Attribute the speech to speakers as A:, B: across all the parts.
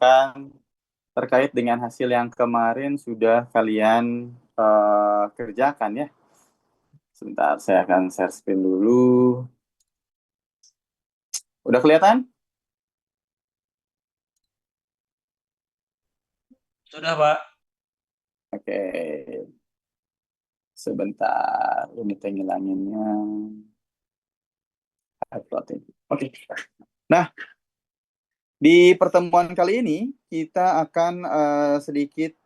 A: cocokkan terkait dengan hasil yang kemarin sudah kalian kerjakan ya. Sebentar, saya akan share screen dulu. Udah kelihatan?
B: Sudah, Pak.
A: Oke, sebentar. Ini penghilangannya. Uploading. Oke. Nah, di pertemuan kali ini kita akan sedikit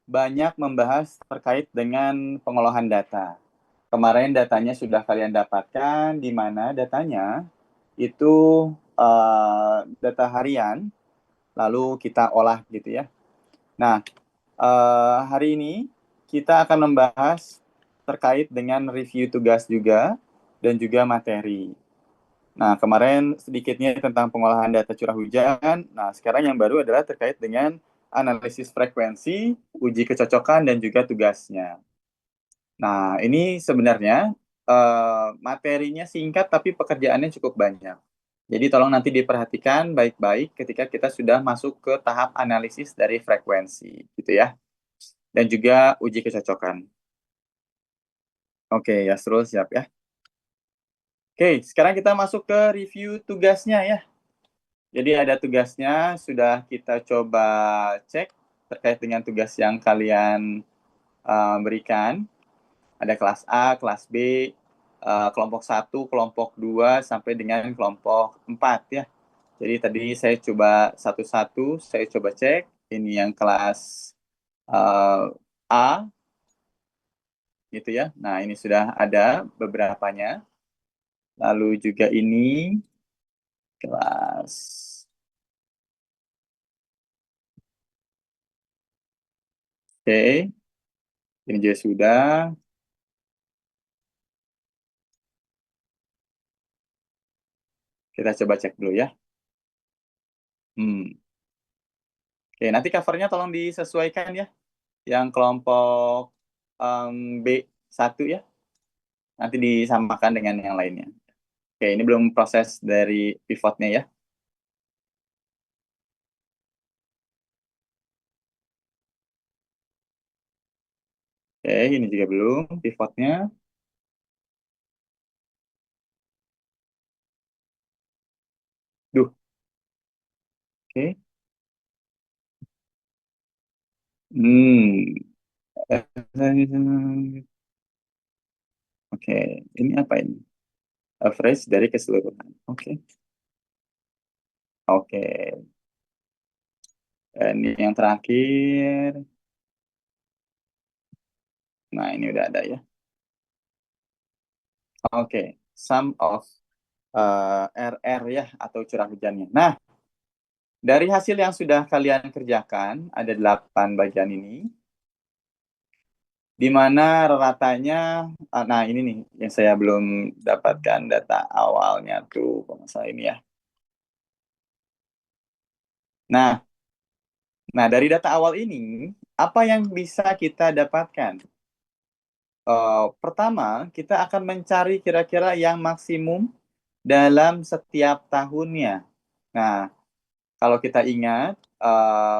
A: banyak membahas terkait dengan pengolahan data. Kemarin datanya sudah kalian dapatkan, di mana datanya itu data harian, lalu kita olah gitu ya. Nah, hari ini kita akan membahas terkait dengan review tugas juga, dan juga materi. Nah, kemarin sedikitnya tentang pengolahan data curah hujan. Nah, sekarang yang baru adalah terkait dengan analisis frekuensi, uji kecocokan, dan juga tugasnya. Nah, ini sebenarnya materinya singkat tapi pekerjaannya cukup banyak. Jadi tolong nanti diperhatikan baik-baik ketika kita sudah masuk ke tahap analisis dari frekuensi, gitu ya. Dan juga uji kecocokan. Oke, ya terus siap ya. Oke, sekarang kita masuk ke review tugasnya ya. Jadi ada tugasnya, sudah kita coba cek terkait dengan tugas yang kalian berikan. Ada kelas A, kelas B, kelompok 1, kelompok 2, sampai dengan kelompok 4 ya. Jadi tadi saya coba satu-satu, saya coba cek. Ini yang kelas A, gitu ya. Nah, ini sudah ada beberapanya. Lalu juga ini kelas. Oke, ini juga sudah. Kita coba cek dulu ya. Oke, nanti covernya tolong disesuaikan ya. Yang kelompok B1 ya. Nanti disamakan dengan yang lainnya. Oke, ini belum proses dari pivotnya ya. Oke, ini juga belum pivotnya. Duh, oke. Hmm. Oke, ini apa ini? Average dari keseluruhan. Oke. Oke. Ini yang terakhir. Nah, ini udah ada ya. Oke. Sum of RR ya, atau curah hujannya. Nah, dari hasil yang sudah kalian kerjakan, ada 8 bagian ini, di mana ratanya, nah ini nih, yang saya belum dapatkan data awalnya tuh, kalau masalah ini ya. Nah, dari data awal ini, apa yang bisa kita dapatkan? Pertama, kita akan mencari kira-kira yang maksimum dalam setiap tahunnya. Nah, kalau kita ingat,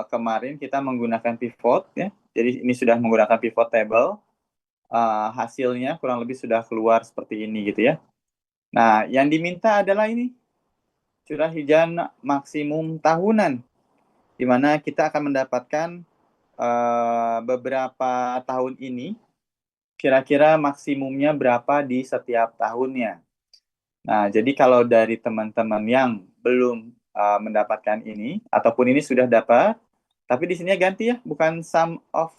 A: kemarin kita menggunakan pivot, ya. Jadi ini sudah menggunakan pivot table. Hasilnya kurang lebih sudah keluar seperti ini gitu ya. Nah, yang diminta adalah ini, curah hujan maksimum tahunan, di mana kita akan mendapatkan beberapa tahun ini, kira-kira maksimumnya berapa di setiap tahunnya. Nah, jadi kalau dari teman-teman yang belum mendapatkan ini, ataupun ini sudah dapat, tapi di sini ganti ya, bukan sum of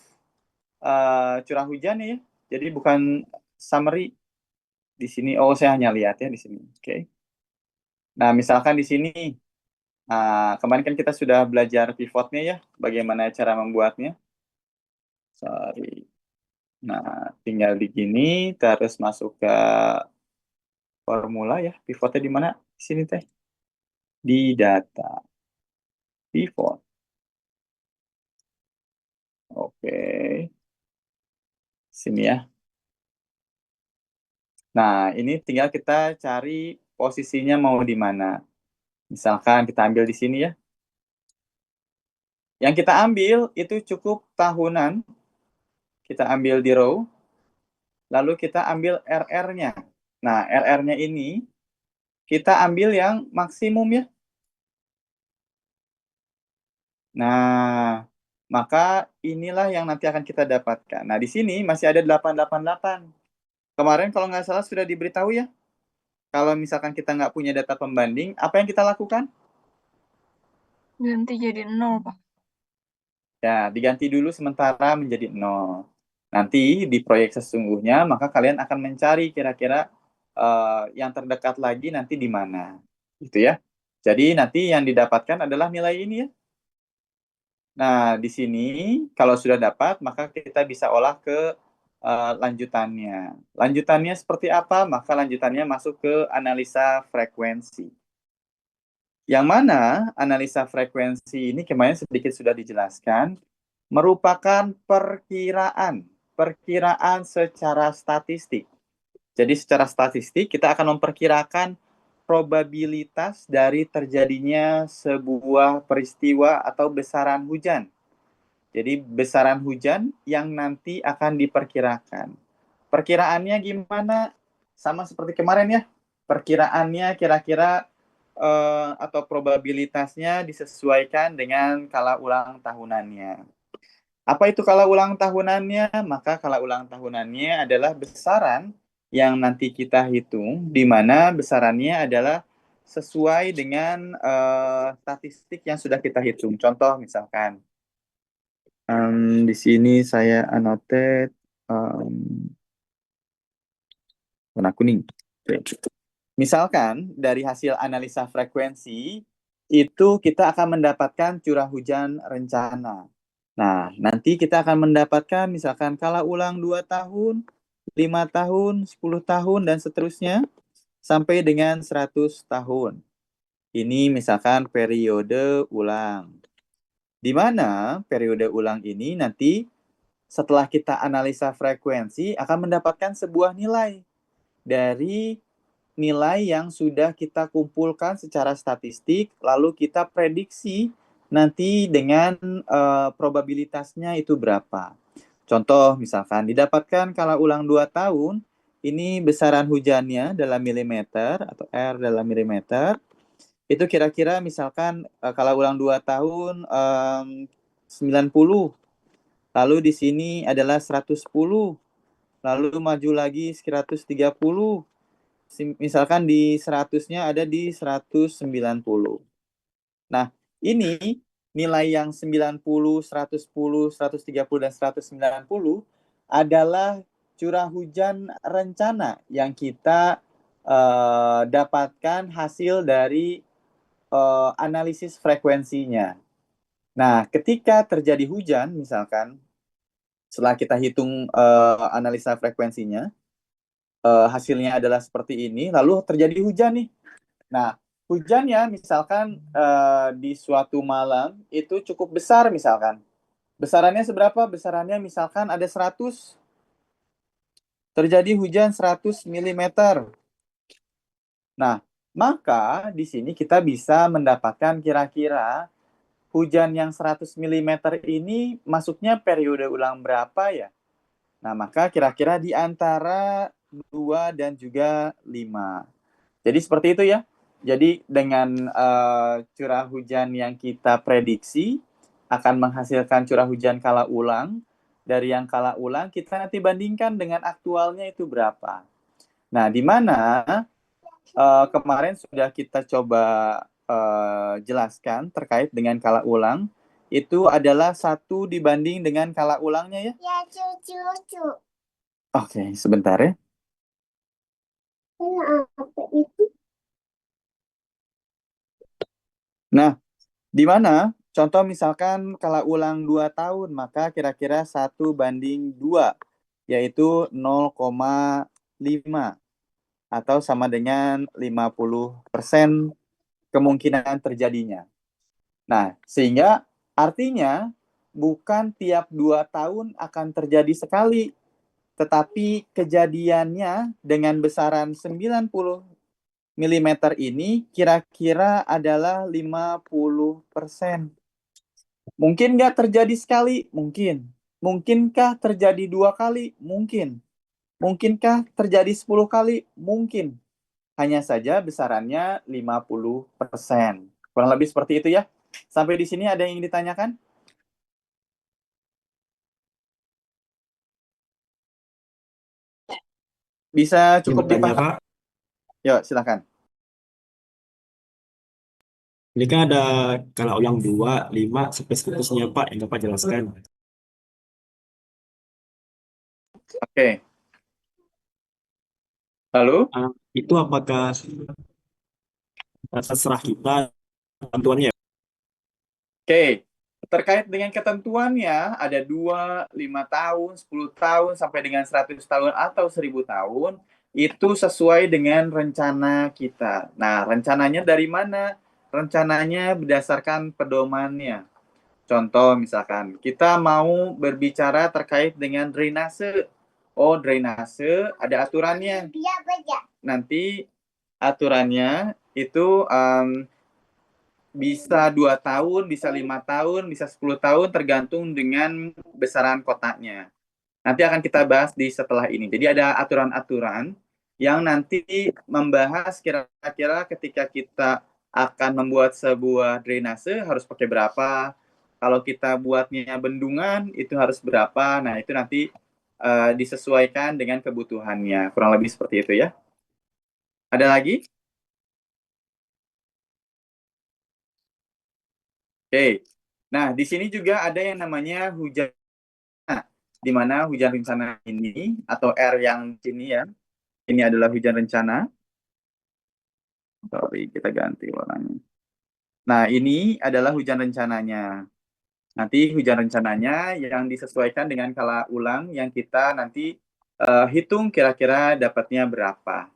A: curah hujan ya. Jadi bukan summary di sini. Oh, saya hanya lihat ya di sini. Oke. Nah, misalkan di sini, kemarin kan kita sudah belajar pivotnya ya, bagaimana cara membuatnya. Sorry. Nah, tinggal di gini, terus masuk ke formula ya. Pivotnya di mana? Di sini teh. Di data. Pivot. Oke. Sini ya. Nah, ini tinggal kita cari posisinya mau di mana. Misalkan kita ambil di sini ya. Yang kita ambil itu cukup tahunan, kita ambil di row, lalu kita ambil RR-nya. Nah, RR-nya ini kita ambil yang maksimum ya. Nah, maka inilah yang nanti akan kita dapatkan. Nah, di sini masih ada 888. Kemarin kalau nggak salah sudah diberitahu ya, kalau misalkan kita nggak punya data pembanding, apa yang kita lakukan?
B: Ganti jadi 0, Pak.
A: Ya, diganti dulu sementara menjadi 0. Nanti di proyek sesungguhnya, maka kalian akan mencari kira-kira yang terdekat lagi nanti di mana. Gitu ya. Jadi nanti yang didapatkan adalah nilai ini ya. Nah, di sini kalau sudah dapat, maka kita bisa olah ke lanjutannya. Lanjutannya seperti apa? Maka lanjutannya masuk ke analisa frekuensi. Yang mana analisa frekuensi ini kemarin sedikit sudah dijelaskan, merupakan perkiraan secara statistik. Jadi secara statistik kita akan memperkirakan probabilitas dari terjadinya sebuah peristiwa atau besaran hujan. Jadi besaran hujan yang nanti akan diperkirakan. Perkiraannya gimana? Sama seperti kemarin ya. Perkiraannya kira-kira atau probabilitasnya disesuaikan dengan kala ulang tahunannya. Apa itu kala ulang tahunannya? Maka kala ulang tahunannya adalah besaran yang nanti kita hitung, di mana besarannya adalah sesuai dengan statistik yang sudah kita hitung. Contoh misalkan, di sini saya annotate warna kuning. Misalkan dari hasil analisa frekuensi itu kita akan mendapatkan curah hujan rencana. Nah, nanti kita akan mendapatkan misalkan kala ulang 2 tahun, 5 tahun, 10 tahun, dan seterusnya sampai dengan 100 tahun. Ini misalkan periode ulang. Di mana periode ulang ini nanti setelah kita analisa frekuensi akan mendapatkan sebuah nilai dari nilai yang sudah kita kumpulkan secara statistik, lalu kita prediksi nanti dengan probabilitasnya itu berapa. Contoh misalkan didapatkan kala ulang 2 tahun, ini besaran hujannya dalam milimeter atau R dalam milimeter, itu kira-kira misalkan kala ulang 2 tahun 90, lalu di sini adalah 110, lalu maju lagi 130, misalkan di 100-nya ada di 190. Nah, ini nilai yang 90, 110, 130, dan 190 adalah curah hujan rencana yang kita dapatkan hasil dari analisis frekuensinya. Nah, ketika terjadi hujan, misalkan setelah kita hitung analisa frekuensinya, hasilnya adalah seperti ini, lalu terjadi hujan nih. Nah, hujannya misalkan di suatu malam itu cukup besar misalkan. Besarannya seberapa? Besarannya misalkan ada 100. Terjadi hujan 100 milimeter. Nah, maka di sini kita bisa mendapatkan kira-kira hujan yang 100 milimeter ini masuknya periode ulang berapa ya? Nah, maka kira-kira di antara 2 dan juga 5. Jadi seperti itu ya. Jadi dengan curah hujan yang kita prediksi akan menghasilkan curah hujan kala ulang. Dari yang kala ulang kita nanti bandingkan dengan aktualnya itu berapa. Nah, di mana kemarin sudah kita coba jelaskan terkait dengan kala ulang. Itu adalah 1 dibanding dengan kala ulangnya ya.
B: Ya, cucu.
A: Oke, sebentar ya.
B: Apa itu?
A: Nah, di mana contoh misalkan kala ulang 2 tahun, maka kira-kira 1:2, yaitu 0,5 atau sama dengan 50% kemungkinan terjadinya. Nah, sehingga artinya bukan tiap 2 tahun akan terjadi sekali, tetapi kejadiannya dengan besaran 90 milimeter ini kira-kira adalah 50%. Mungkin nggak terjadi sekali? Mungkin. Mungkinkah terjadi 2 kali? Mungkin. Mungkinkah terjadi 10 kali? Mungkin. Hanya saja besarannya 50%. Kurang lebih seperti itu ya. Sampai di sini ada yang ingin ditanyakan? Bisa
C: Yang
A: cukup
C: bertanya,
A: dipahami?
C: Kak,
A: Yuk, silakan.
C: ini kan ada kalau yang 2, 5, sampai seterusnya, Pak, yang Bapak jelaskan.
A: Oke. Lalu?
C: Itu apakah terserah kita tentuannya?
A: Oke. Terkait dengan ketentuannya, ada 2, 5 tahun, 10 tahun, sampai dengan 100 tahun atau 1000 tahun, itu sesuai dengan rencana kita. Nah, rencananya dari mana? Rencananya berdasarkan pedomannya. Contoh misalkan, kita mau berbicara terkait dengan drainase. Oh, drainase ada aturannya. Nanti aturannya itu bisa 2 tahun, bisa 5 tahun, bisa 10 tahun, tergantung dengan besaran kotaknya. Nanti akan kita bahas di setelah ini. Jadi ada aturan-aturan yang nanti membahas kira-kira ketika kita akan membuat sebuah drainase harus pakai berapa. Kalau kita buatnya bendungan itu harus berapa. Nah, itu nanti disesuaikan dengan kebutuhannya. Kurang lebih seperti itu ya. Ada lagi? Oke. Nah, di sini juga ada yang namanya hujan, di mana hujan rencana ini atau R yang sini ya. Ini adalah hujan rencana. Sorry, kita ganti warnanya. Nah, ini adalah hujan rencananya. Nanti hujan rencananya yang disesuaikan dengan skala ulang yang kita nanti hitung kira-kira dapatnya berapa.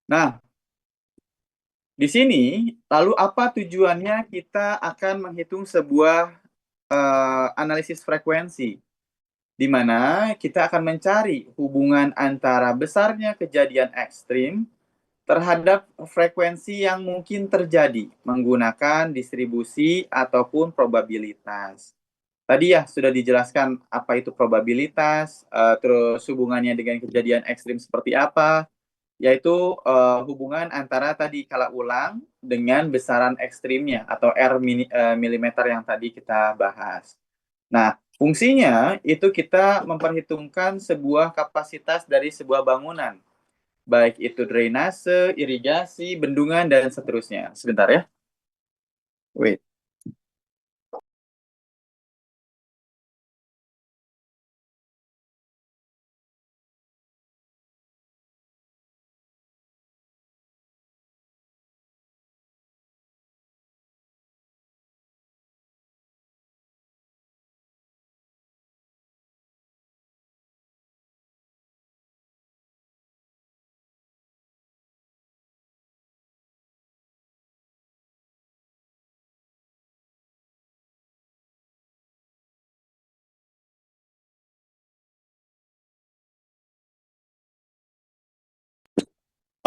A: Nah, di sini lalu apa tujuannya kita akan menghitung sebuah analisis frekuensi, di mana kita akan mencari hubungan antara besarnya kejadian ekstrim terhadap frekuensi yang mungkin terjadi menggunakan distribusi ataupun probabilitas. Tadi ya sudah dijelaskan apa itu probabilitas, terus hubungannya dengan kejadian ekstrim seperti apa, yaitu hubungan antara tadi skala ulang dengan besaran ekstrimnya atau R milimeter yang tadi kita bahas. Nah, fungsinya itu kita memperhitungkan sebuah kapasitas dari sebuah bangunan, baik itu drainase, irigasi, bendungan, dan seterusnya. Sebentar ya. Wait.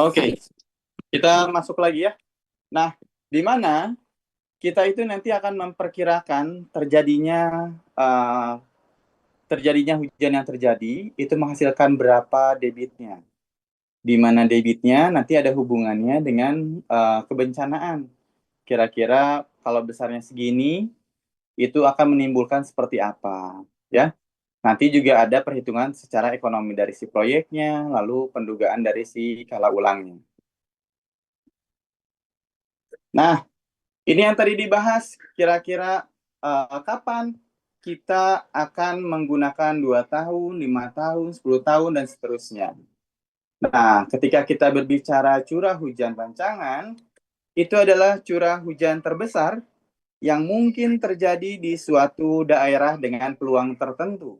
A: Oke, kita masuk lagi ya. Nah, di mana kita itu nanti akan memperkirakan terjadinya hujan yang terjadi itu menghasilkan berapa debitnya. Di mana debitnya nanti ada hubungannya dengan kebencanaan. Kira-kira kalau besarnya segini, itu akan menimbulkan seperti apa, ya. Nanti juga ada perhitungan secara ekonomi dari si proyeknya, lalu pendugaan dari si skala ulangnya. Nah, ini yang tadi dibahas, kira-kira kapan kita akan menggunakan 2 tahun, 5 tahun, 10 tahun, dan seterusnya. Nah, ketika kita berbicara curah hujan rancangan, itu adalah curah hujan terbesar yang mungkin terjadi di suatu daerah dengan peluang tertentu.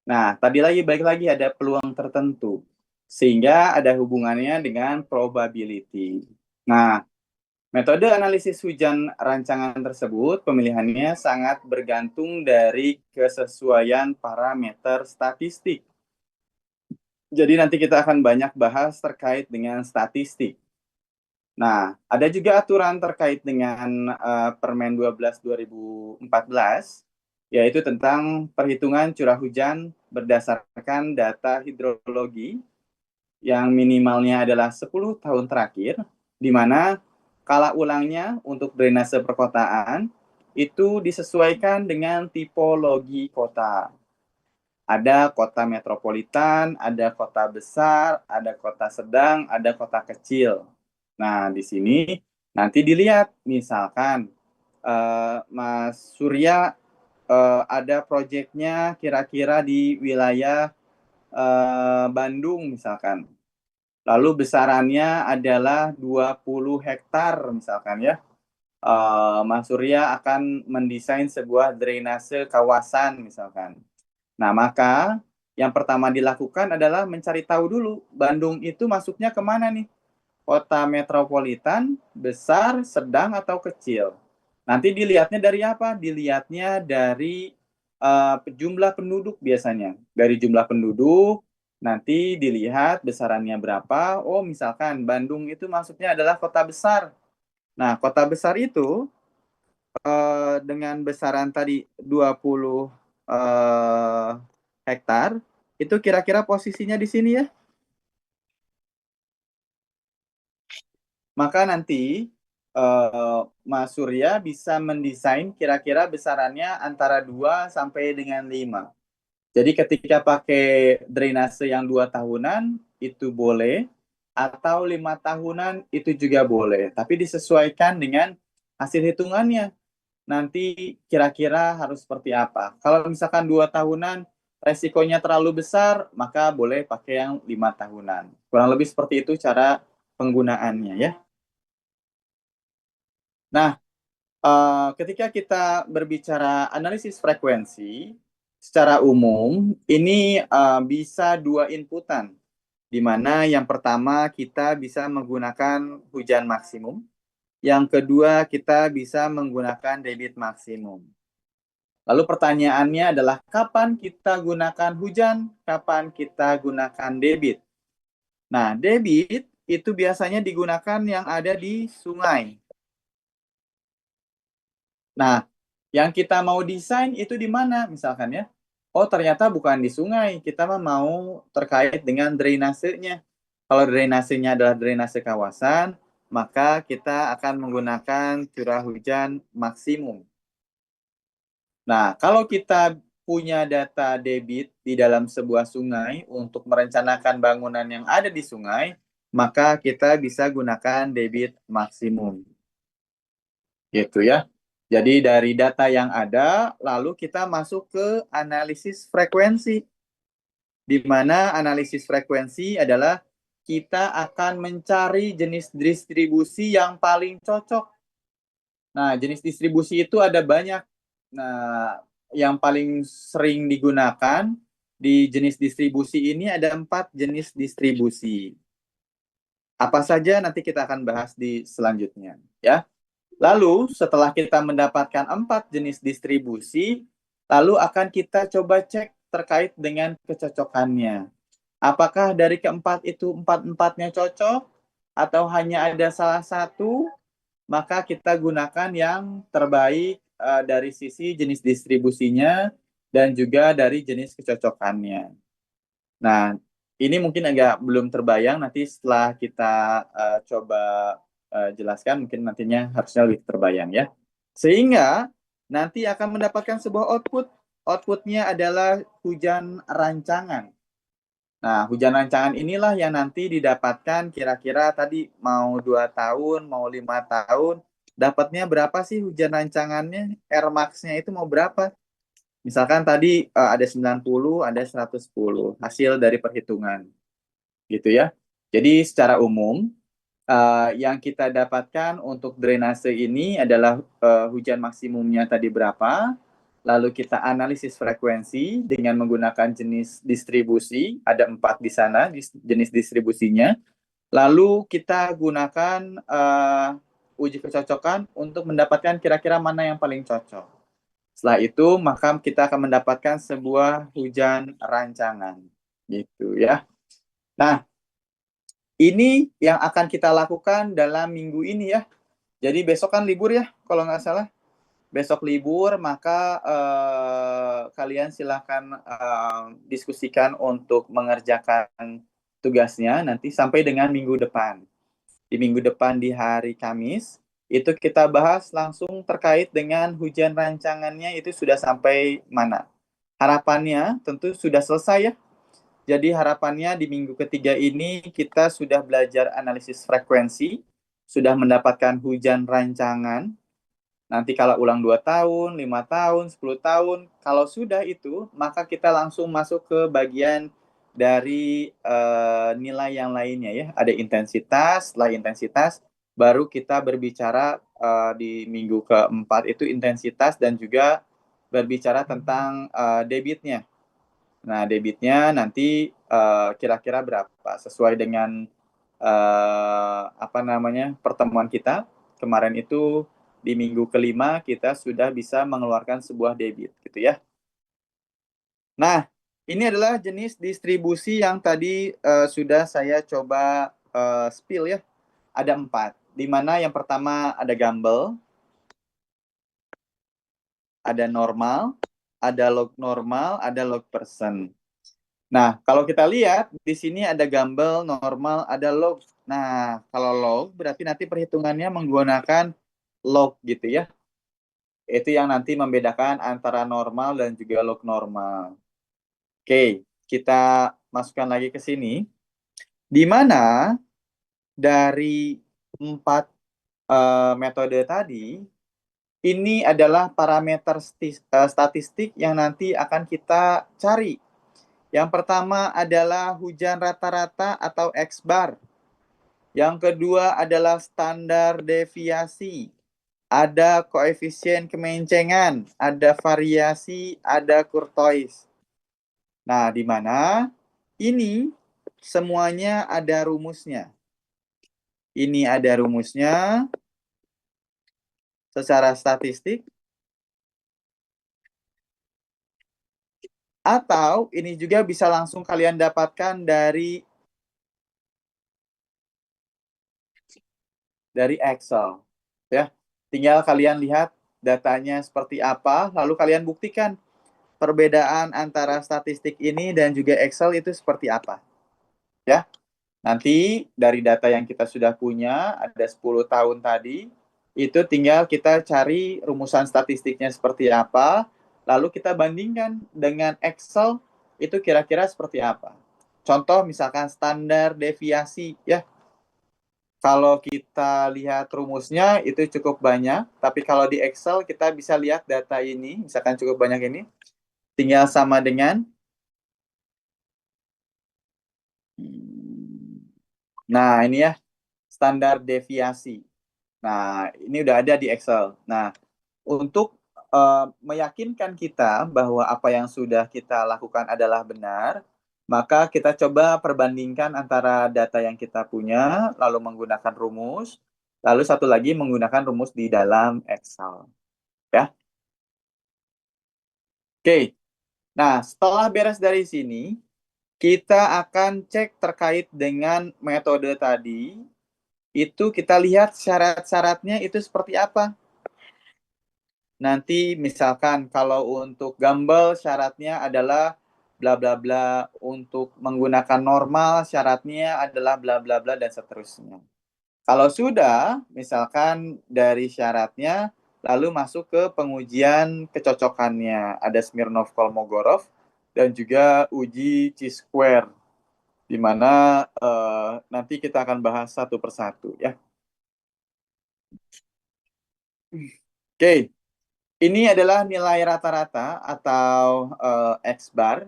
A: Nah, tadi lagi baik lagi ada peluang tertentu, sehingga ada hubungannya dengan probability. Nah, metode analisis hujan rancangan tersebut pemilihannya sangat bergantung dari kesesuaian parameter statistik. Jadi nanti kita akan banyak bahas terkait dengan statistik. Nah, ada juga aturan terkait dengan Permen 12 2014, yaitu tentang perhitungan curah hujan berdasarkan data hidrologi yang minimalnya adalah 10 tahun terakhir, di mana skala ulangnya untuk drainase perkotaan itu disesuaikan dengan tipologi kota. Ada kota metropolitan, ada kota besar, ada kota sedang, ada kota kecil. Nah, di sini nanti dilihat, misalkan Mas Surya ada proyeknya kira-kira di wilayah Bandung misalkan. Lalu besarannya adalah 20 hektar misalkan ya. Mas Surya akan mendesain sebuah drainase kawasan misalkan. Nah, maka yang pertama dilakukan adalah mencari tahu dulu Bandung itu masuknya kemana nih? Kota metropolitan, besar, sedang, atau kecil. Nanti dilihatnya dari apa? Dilihatnya dari jumlah penduduk biasanya. Dari jumlah penduduk, nanti dilihat besarannya berapa. Oh, misalkan Bandung itu masuknya adalah kota besar. Nah, kota besar itu dengan besaran tadi 20 hektar, itu kira-kira posisinya di sini ya. Maka nanti Mas Surya bisa mendesain kira-kira besarannya antara 2 sampai dengan 5. Jadi ketika pakai drainase yang 2 tahunan itu boleh, atau 5 tahunan itu juga boleh. Tapi disesuaikan dengan hasil hitungannya. Nanti kira-kira harus seperti apa. Kalau misalkan 2 tahunan resikonya terlalu besar, maka boleh pakai yang 5 tahunan. Kurang lebih seperti itu cara penggunaannya ya. Nah, ketika kita berbicara analisis frekuensi, secara umum ini bisa 2 inputan, di mana yang pertama kita bisa menggunakan hujan maksimum, yang kedua kita bisa menggunakan debit maksimum. Lalu pertanyaannya adalah kapan kita gunakan hujan, kapan kita gunakan debit. Nah, debit itu biasanya digunakan yang ada di sungai. Nah, yang kita mau desain itu di mana misalkan ya? Oh, ternyata bukan di sungai, kita mau terkait dengan drainasenya. Kalau drainasenya adalah drainase kawasan, maka kita akan menggunakan curah hujan maksimum. Nah, kalau kita punya data debit di dalam sebuah sungai untuk merencanakan bangunan yang ada di sungai, maka kita bisa gunakan debit maksimum. Gitu ya. Jadi dari data yang ada, lalu kita masuk ke analisis frekuensi. Di mana analisis frekuensi adalah kita akan mencari jenis distribusi yang paling cocok. Nah, jenis distribusi itu ada banyak. Nah, yang paling sering digunakan di jenis distribusi ini ada 4 jenis distribusi. Apa saja nanti kita akan bahas di selanjutnya, ya. Lalu setelah kita mendapatkan 4 jenis distribusi, lalu akan kita coba cek terkait dengan kecocokannya. Apakah dari keempat itu empat-empatnya cocok atau hanya ada salah satu, maka kita gunakan yang terbaik dari sisi jenis distribusinya dan juga dari jenis kecocokannya. Nah, ini mungkin agak belum terbayang, nanti setelah kita coba jelaskan, mungkin nantinya harusnya lebih terbayang ya. Sehingga nanti akan mendapatkan sebuah output. Outputnya adalah hujan rancangan. Nah, hujan rancangan inilah yang nanti didapatkan kira-kira tadi mau 2 tahun, mau 5 tahun. Dapatnya berapa sih hujan rancangannya? Rmax-nya itu mau berapa? Misalkan tadi ada 90, ada 110 hasil dari perhitungan. Gitu ya. Jadi secara umum yang kita dapatkan untuk drainase ini adalah hujan maksimumnya tadi berapa, lalu kita analisis frekuensi dengan menggunakan jenis distribusi, ada 4 di sana jenis distribusinya, lalu kita gunakan uji kecocokan untuk mendapatkan kira-kira mana yang paling cocok. Setelah itu, maka kita akan mendapatkan sebuah hujan rancangan. Gitu ya. Nah, Ini yang akan kita lakukan dalam minggu ini ya. Jadi besok kan libur ya, kalau nggak salah. Besok libur, maka kalian silakan diskusikan untuk mengerjakan tugasnya nanti sampai dengan minggu depan. Di minggu depan di hari Kamis, itu kita bahas langsung terkait dengan hujan rancangannya itu sudah sampai mana. Harapannya tentu sudah selesai ya. Jadi harapannya di minggu ketiga ini kita sudah belajar analisis frekuensi, sudah mendapatkan hujan rancangan. Nanti kalau ulang 2 tahun, 5 tahun, 10 tahun, kalau sudah itu, maka kita langsung masuk ke bagian dari nilai yang lainnya ya. Ada intensitas, setelah intensitas, baru kita berbicara di minggu keempat itu intensitas dan juga berbicara tentang debitnya. Nah, debitnya nanti kira-kira berapa sesuai dengan pertemuan kita kemarin itu di minggu kelima kita sudah bisa mengeluarkan sebuah debit gitu ya. Nah, ini adalah jenis distribusi yang tadi sudah saya coba spill ya. Ada 4, di mana yang pertama ada Gumbel, ada normal, ada log normal, ada log persen. Nah, kalau kita lihat di sini ada Gumbel, normal, ada log. Nah, kalau log berarti nanti perhitungannya menggunakan log gitu ya. Itu yang nanti membedakan antara normal dan juga log normal. Oke, kita masukkan lagi ke sini. Di mana dari 4 metode tadi, ini adalah parameter statistik yang nanti akan kita cari. Yang pertama adalah hujan rata-rata atau X-bar. Yang kedua adalah standar deviasi. Ada koefisien kemencengan, ada variasi, ada kurtois. Nah, di mana ini semuanya ada rumusnya. Ini ada rumusnya secara statistik. Atau ini juga bisa langsung kalian dapatkan dari Excel. Ya, tinggal kalian lihat datanya seperti apa, lalu kalian buktikan perbedaan antara statistik ini dan juga Excel itu seperti apa. Ya, nanti dari data yang kita sudah punya, ada 10 tahun tadi, itu tinggal kita cari rumusan statistiknya seperti apa, lalu kita bandingkan dengan Excel, itu kira-kira seperti apa. Contoh misalkan standar deviasi, ya. Kalau kita lihat rumusnya itu cukup banyak, tapi kalau di Excel kita bisa lihat data ini, misalkan cukup banyak ini, tinggal sama dengan, nah ini ya, standar deviasi. Nah, ini udah ada di Excel. Nah, untuk meyakinkan kita bahwa apa yang sudah kita lakukan adalah benar, maka kita coba perbandingkan antara data yang kita punya, lalu menggunakan rumus, lalu satu lagi menggunakan rumus di dalam Excel. Ya. Oke. Nah, setelah beres dari sini, kita akan cek terkait dengan metode tadi. Itu kita lihat syarat-syaratnya itu seperti apa. Nanti misalkan kalau untuk Gumbel syaratnya adalah bla bla bla, untuk menggunakan normal syaratnya adalah bla bla bla dan seterusnya. Kalau sudah, misalkan dari syaratnya lalu masuk ke pengujian kecocokannya. Ada Smirnov-Kolmogorov dan juga uji chi-square, di mana nanti kita akan bahas satu persatu ya. Oke. Ini adalah nilai rata-rata atau X-bar,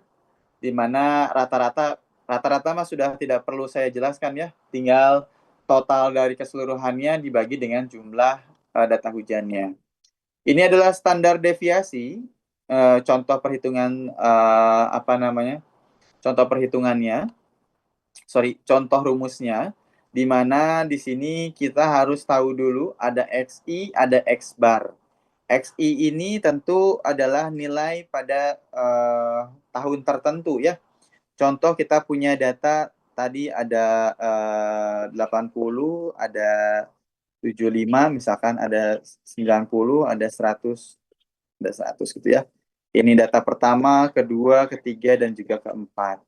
A: di mana rata-rata mah sudah tidak perlu saya jelaskan ya, tinggal total dari keseluruhannya dibagi dengan jumlah data hujannya. Ini adalah standar deviasi, contoh perhitungan contoh rumusnya, di mana di sini kita harus tahu dulu ada XI, ada X-bar. XI ini tentu adalah nilai pada tahun tertentu ya. Contoh kita punya data tadi ada 80, ada 75, misalkan ada 90, ada 100, ada 100 gitu ya. Ini data pertama, kedua, ketiga, dan juga keempat.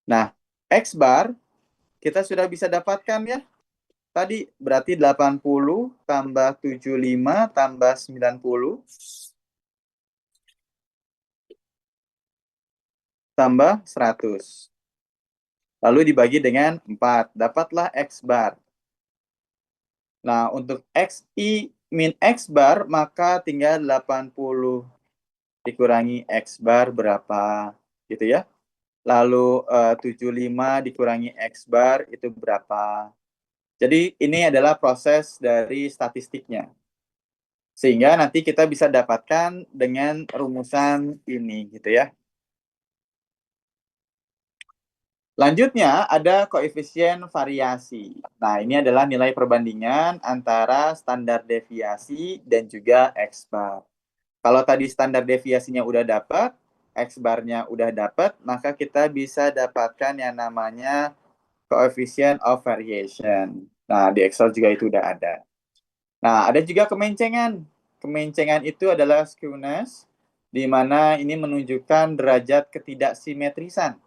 A: Nah, X bar kita sudah bisa dapatkan ya. Tadi berarti 80 tambah 75 tambah 90 tambah 100. Lalu dibagi dengan 4. Dapatlah X bar. Nah, untuk XI min X bar, maka tinggal 80 dikurangi X bar berapa, gitu ya. Lalu 75 dikurangi X bar itu berapa. Jadi ini adalah proses dari statistiknya. Sehingga nanti kita bisa dapatkan dengan rumusan ini, gitu ya. Lanjutnya ada koefisien variasi. Nah, ini adalah nilai perbandingan antara standar deviasi dan juga X bar. Kalau tadi standar deviasinya udah dapat, X bar-nya udah dapat, maka kita bisa dapatkan yang namanya coefficient of variation. Nah, di Excel juga itu udah ada. Nah, ada juga kemencengan. Kemencengan itu adalah skewness, di mana ini menunjukkan derajat ketidaksimetrisan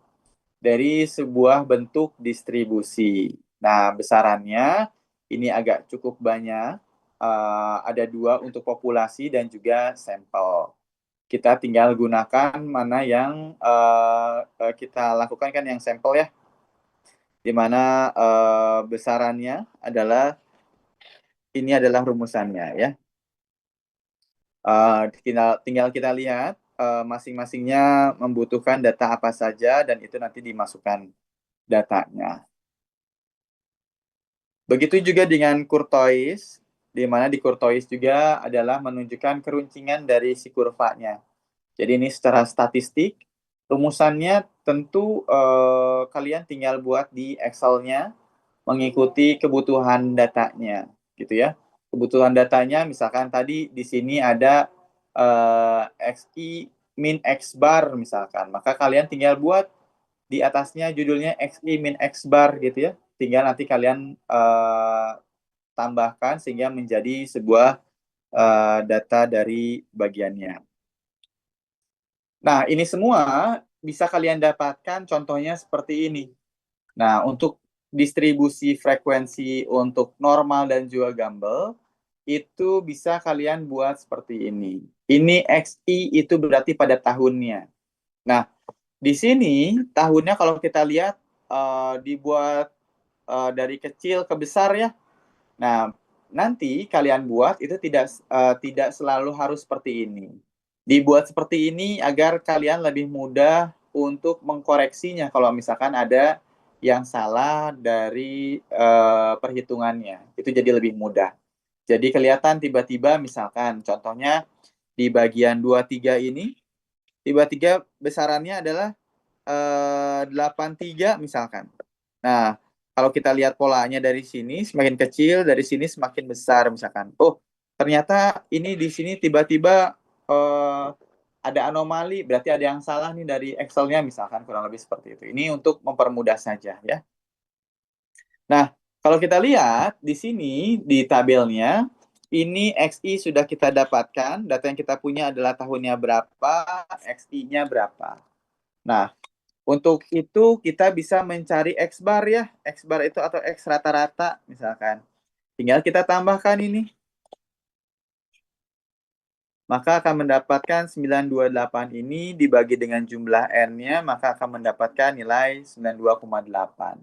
A: dari sebuah bentuk distribusi. Nah, besarannya ini agak cukup banyak. Ada 2 untuk populasi dan juga sampel. Kita tinggal gunakan mana yang kita lakukan kan yang sampel ya. Di mana besarannya adalah, ini adalah rumusannya ya. Tinggal kita lihat masing-masingnya membutuhkan data apa saja dan itu nanti dimasukkan datanya. Begitu juga dengan kurtois, di mana di kurtois juga adalah menunjukkan keruncingan dari si kurvanya. Jadi ini secara statistik, rumusannya tentu kalian tinggal buat di Excel-nya mengikuti kebutuhan datanya, gitu ya. Kebutuhan datanya misalkan tadi di sini ada XI min X bar misalkan, maka kalian tinggal buat di atasnya judulnya XI min X bar gitu ya. Tinggal nanti kalian tambahkan sehingga menjadi sebuah data dari bagiannya. Nah, ini semua bisa kalian dapatkan contohnya seperti ini. Nah, untuk distribusi frekuensi untuk normal dan juga Gumbel, itu bisa kalian buat seperti ini. Ini XI itu berarti pada tahunnya. Nah, di sini tahunnya kalau kita lihat dibuat dari kecil ke besar ya. Nah, nanti kalian buat itu tidak selalu harus seperti ini. Dibuat seperti ini agar kalian lebih mudah untuk mengkoreksinya kalau misalkan ada yang salah dari perhitungannya. Itu jadi lebih mudah. Jadi kelihatan tiba-tiba misalkan contohnya di bagian 23 ini, tiba-tiba besarannya adalah 83 misalkan. Nah, kalau kita lihat polanya dari sini semakin kecil, dari sini semakin besar misalkan. Oh, ternyata ini di sini tiba-tiba ada anomali, berarti ada yang salah nih dari Excel-nya misalkan, kurang lebih seperti itu. Ini untuk mempermudah saja ya. Nah, kalau kita lihat di sini di tabelnya, ini XI sudah kita dapatkan, data yang kita punya adalah tahunnya berapa, XI-nya berapa. Nah, untuk itu kita bisa mencari X bar ya. X bar itu atau X rata-rata misalkan. Tinggal kita tambahkan ini. Maka akan mendapatkan 928 ini dibagi dengan jumlah N-nya, maka akan mendapatkan nilai 92,8.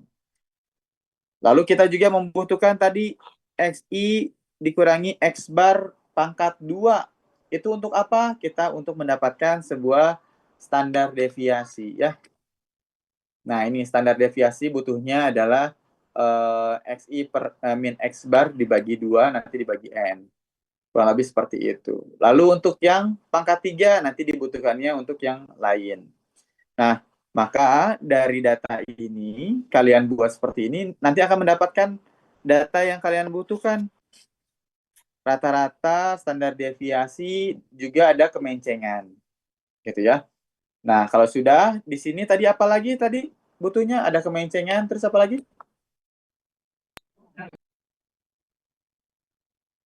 A: Lalu kita juga membutuhkan tadi XI dikurangi X bar pangkat 2. Itu untuk apa? Kita untuk mendapatkan sebuah standar deviasi ya. Nah, ini standar deviasi butuhnya adalah XI per min X bar dibagi 2, nanti dibagi N. Kurang lebih seperti itu. Lalu untuk yang pangkat 3, nanti dibutuhkannya untuk yang lain. Nah, maka dari data ini, kalian buat seperti ini, nanti akan mendapatkan data yang kalian butuhkan. Rata-rata, standar deviasi, juga ada kemencengan. Gitu ya. Nah, kalau sudah, di sini tadi apa lagi tadi? butuhnya? Ada kemencengan, terus apa lagi?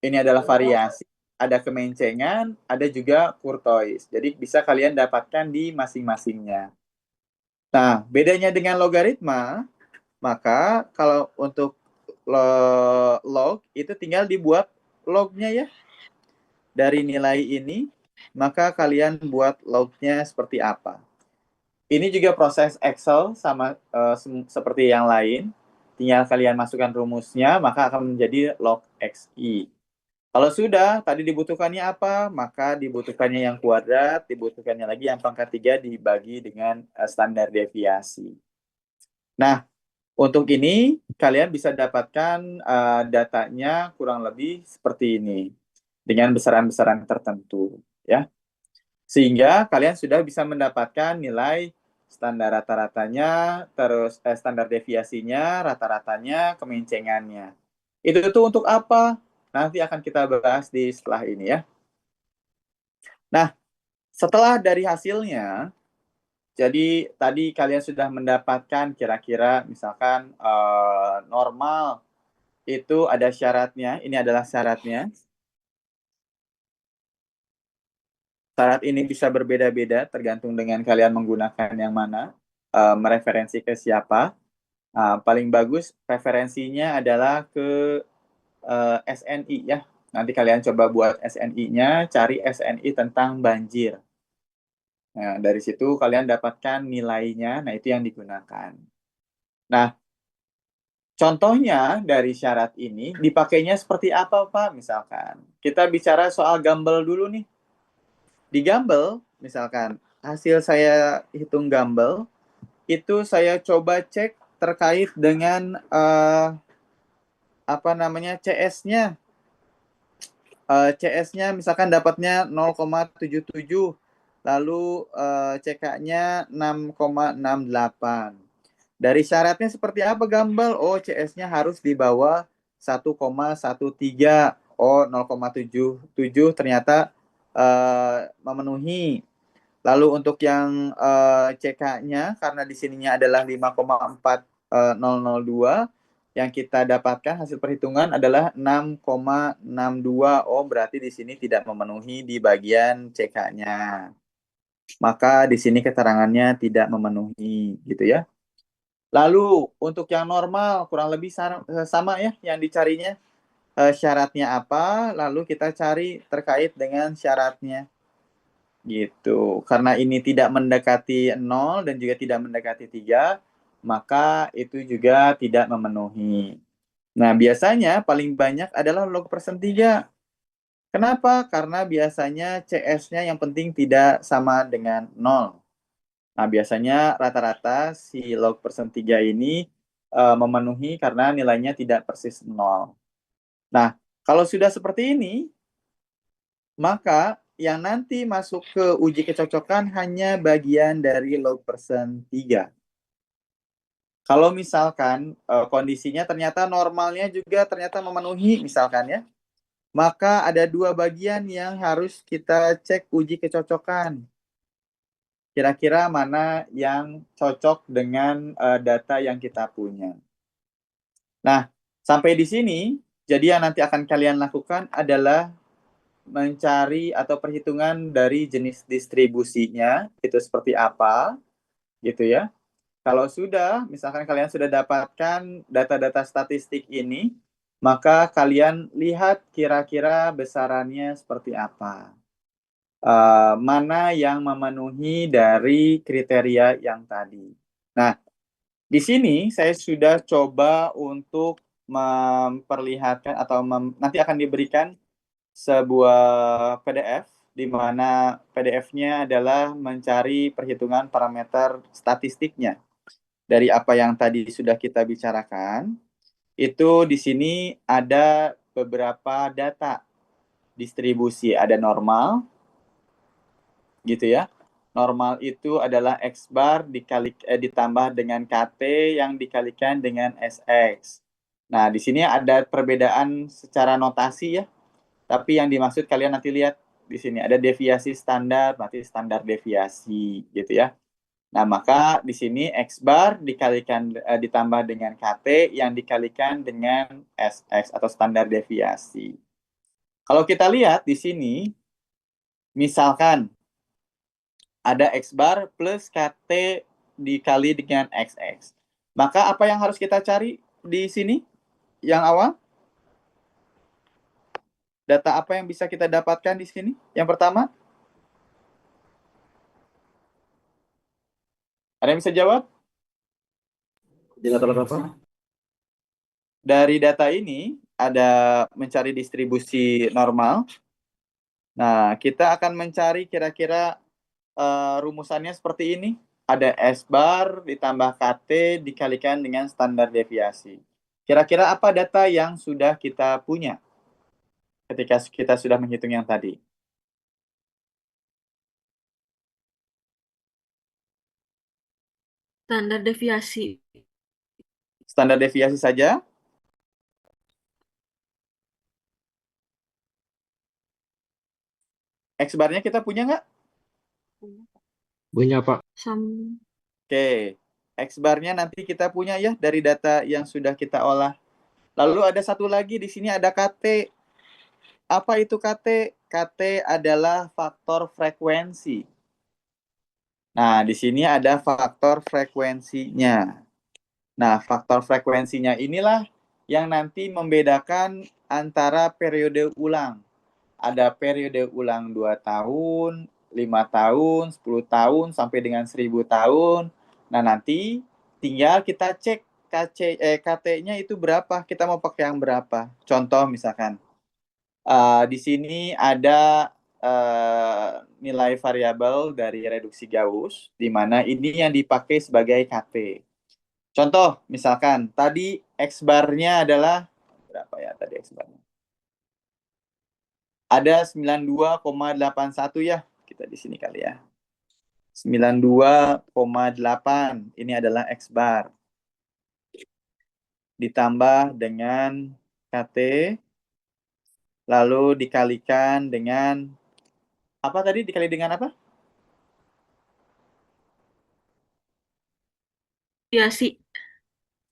A: Ini adalah variasi, ada kemencengan, ada juga kurtois. Jadi bisa kalian dapatkan di masing-masingnya. Nah, bedanya dengan logaritma, maka kalau untuk log itu tinggal dibuat lognya ya. Dari nilai ini, maka kalian buat lognya seperti apa. Ini juga proses Excel sama seperti yang lain. Tinggal kalian masukkan rumusnya, maka akan menjadi log XI. Kalau sudah, tadi dibutuhkannya apa? Maka dibutuhkannya yang kuadrat, dibutuhkannya lagi yang pangkat 3 dibagi dengan standar deviasi. Nah, untuk ini kalian bisa dapatkan datanya kurang lebih seperti ini dengan besaran-besaran tertentu, ya. Sehingga kalian sudah bisa mendapatkan nilai standar rata-ratanya, terus standar deviasinya, rata-ratanya, kemencengannya. Itu tuh untuk apa? Nanti akan kita bahas di setelah ini ya. Nah, setelah dari hasilnya, jadi tadi kalian sudah mendapatkan kira-kira misalkan normal itu ada syaratnya. Ini adalah syaratnya. Syarat ini bisa berbeda-beda tergantung dengan kalian menggunakan yang mana, mereferensi ke siapa. Paling bagus referensinya adalah ke SNI ya. Nanti kalian coba buat SNI-nya, cari SNI tentang banjir. Nah, dari situ kalian dapatkan nilainya, nah itu yang digunakan. Nah, contohnya dari syarat ini dipakainya seperti apa, Pak? Misalkan, kita bicara soal Gumbel dulu nih. Di Gumbel, misalkan, hasil saya hitung Gumbel, itu saya coba cek terkait dengan apa namanya CS-nya. CS-nya misalkan dapatnya 0,77, lalu CK-nya 6,68. Dari syaratnya seperti apa Gambal? Oh, CS-nya harus di bawah 1,13. Oh, 0,77 ternyata memenuhi. Lalu untuk yang CK-nya, karena di sininya adalah 5,4002, yang kita dapatkan hasil perhitungan adalah 6,62. Oh, berarti di sini tidak memenuhi di bagian CK-nya. Maka di sini keterangannya tidak memenuhi, gitu ya. Lalu untuk yang normal kurang lebih sama ya yang dicarinya. Syaratnya apa, lalu kita cari terkait dengan syaratnya. Gitu. Karena ini tidak mendekati 0 dan juga tidak mendekati 3, maka itu juga tidak memenuhi. Nah, biasanya paling banyak adalah log persen 3. Kenapa? Karena biasanya CS-nya yang penting tidak sama dengan 0. Nah, biasanya rata-rata si log persen 3 ini memenuhi karena nilainya tidak persis 0. Nah, kalau sudah seperti ini, maka yang nanti masuk ke uji kecocokan hanya bagian dari log persen 3. Kalau misalkan kondisinya ternyata normalnya juga ternyata memenuhi misalkan ya, maka ada dua bagian yang harus kita cek uji kecocokan. Kira-kira mana yang cocok dengan data yang kita punya. Nah, sampai di sini, jadi yang nanti akan kalian lakukan adalah mencari atau perhitungan dari jenis distribusinya, itu seperti apa, gitu ya. Kalau sudah, misalkan kalian sudah dapatkan data-data statistik ini, maka kalian lihat kira-kira besarannya seperti apa. Mana yang memenuhi dari kriteria yang tadi. Nah, di sini saya sudah coba untuk memperlihatkan atau nanti akan diberikan sebuah PDF di mana PDF-nya adalah mencari perhitungan parameter statistiknya. Dari apa yang tadi sudah kita bicarakan, itu di sini ada beberapa data distribusi, ada normal, gitu ya. Normal itu adalah X bar ditambah dengan KT yang dikalikan dengan SX. Nah, di sini ada perbedaan secara notasi ya. Tapi yang dimaksud kalian nanti lihat di sini ada deviasi standar, berarti standar deviasi gitu ya. Nah, maka di sini X bar ditambah dengan KT yang dikalikan dengan SX atau standar deviasi. Kalau kita lihat di sini, misalkan ada X bar plus KT dikali dengan XX. Maka apa yang harus kita cari di sini? Yang awal? Data apa yang bisa kita dapatkan di sini? Yang pertama? Ada yang bisa jawab?
C: Data apa?
A: Dari data ini ada mencari distribusi normal. Nah, kita akan mencari kira-kira rumusannya seperti ini. Ada S bar ditambah KT dikalikan dengan standar deviasi. Kira-kira apa data yang sudah kita punya ketika kita sudah menghitung yang tadi?
D: Standar deviasi.
A: Standar deviasi saja. X barnya kita punya nggak?
C: Punya, Pak.
A: Oke. X barnya nanti kita punya ya dari data yang sudah kita olah. Lalu ada satu lagi di sini ada KT. Apa itu KT? KT adalah faktor frekuensi. Nah, di sini ada faktor frekuensinya. Nah, faktor frekuensinya inilah yang nanti membedakan antara periode ulang. Ada periode ulang 2 tahun, 5 tahun, 10 tahun, sampai dengan 1000 tahun. Nah, nanti tinggal kita cek KT-nya itu berapa, kita mau pakai yang berapa. Contoh misalkan, di sini ada nilai variabel dari reduksi Gauss, di mana ini yang dipakai sebagai KT. Contoh, misalkan tadi X bar-nya adalah berapa ya tadi X bar-nya? Ada 92,81 ya. Kita di sini kali ya. 92,8 ini adalah X bar. Ditambah dengan KT, lalu dikalikan dengan apa tadi? Dikali dengan apa?
D: Deviasi.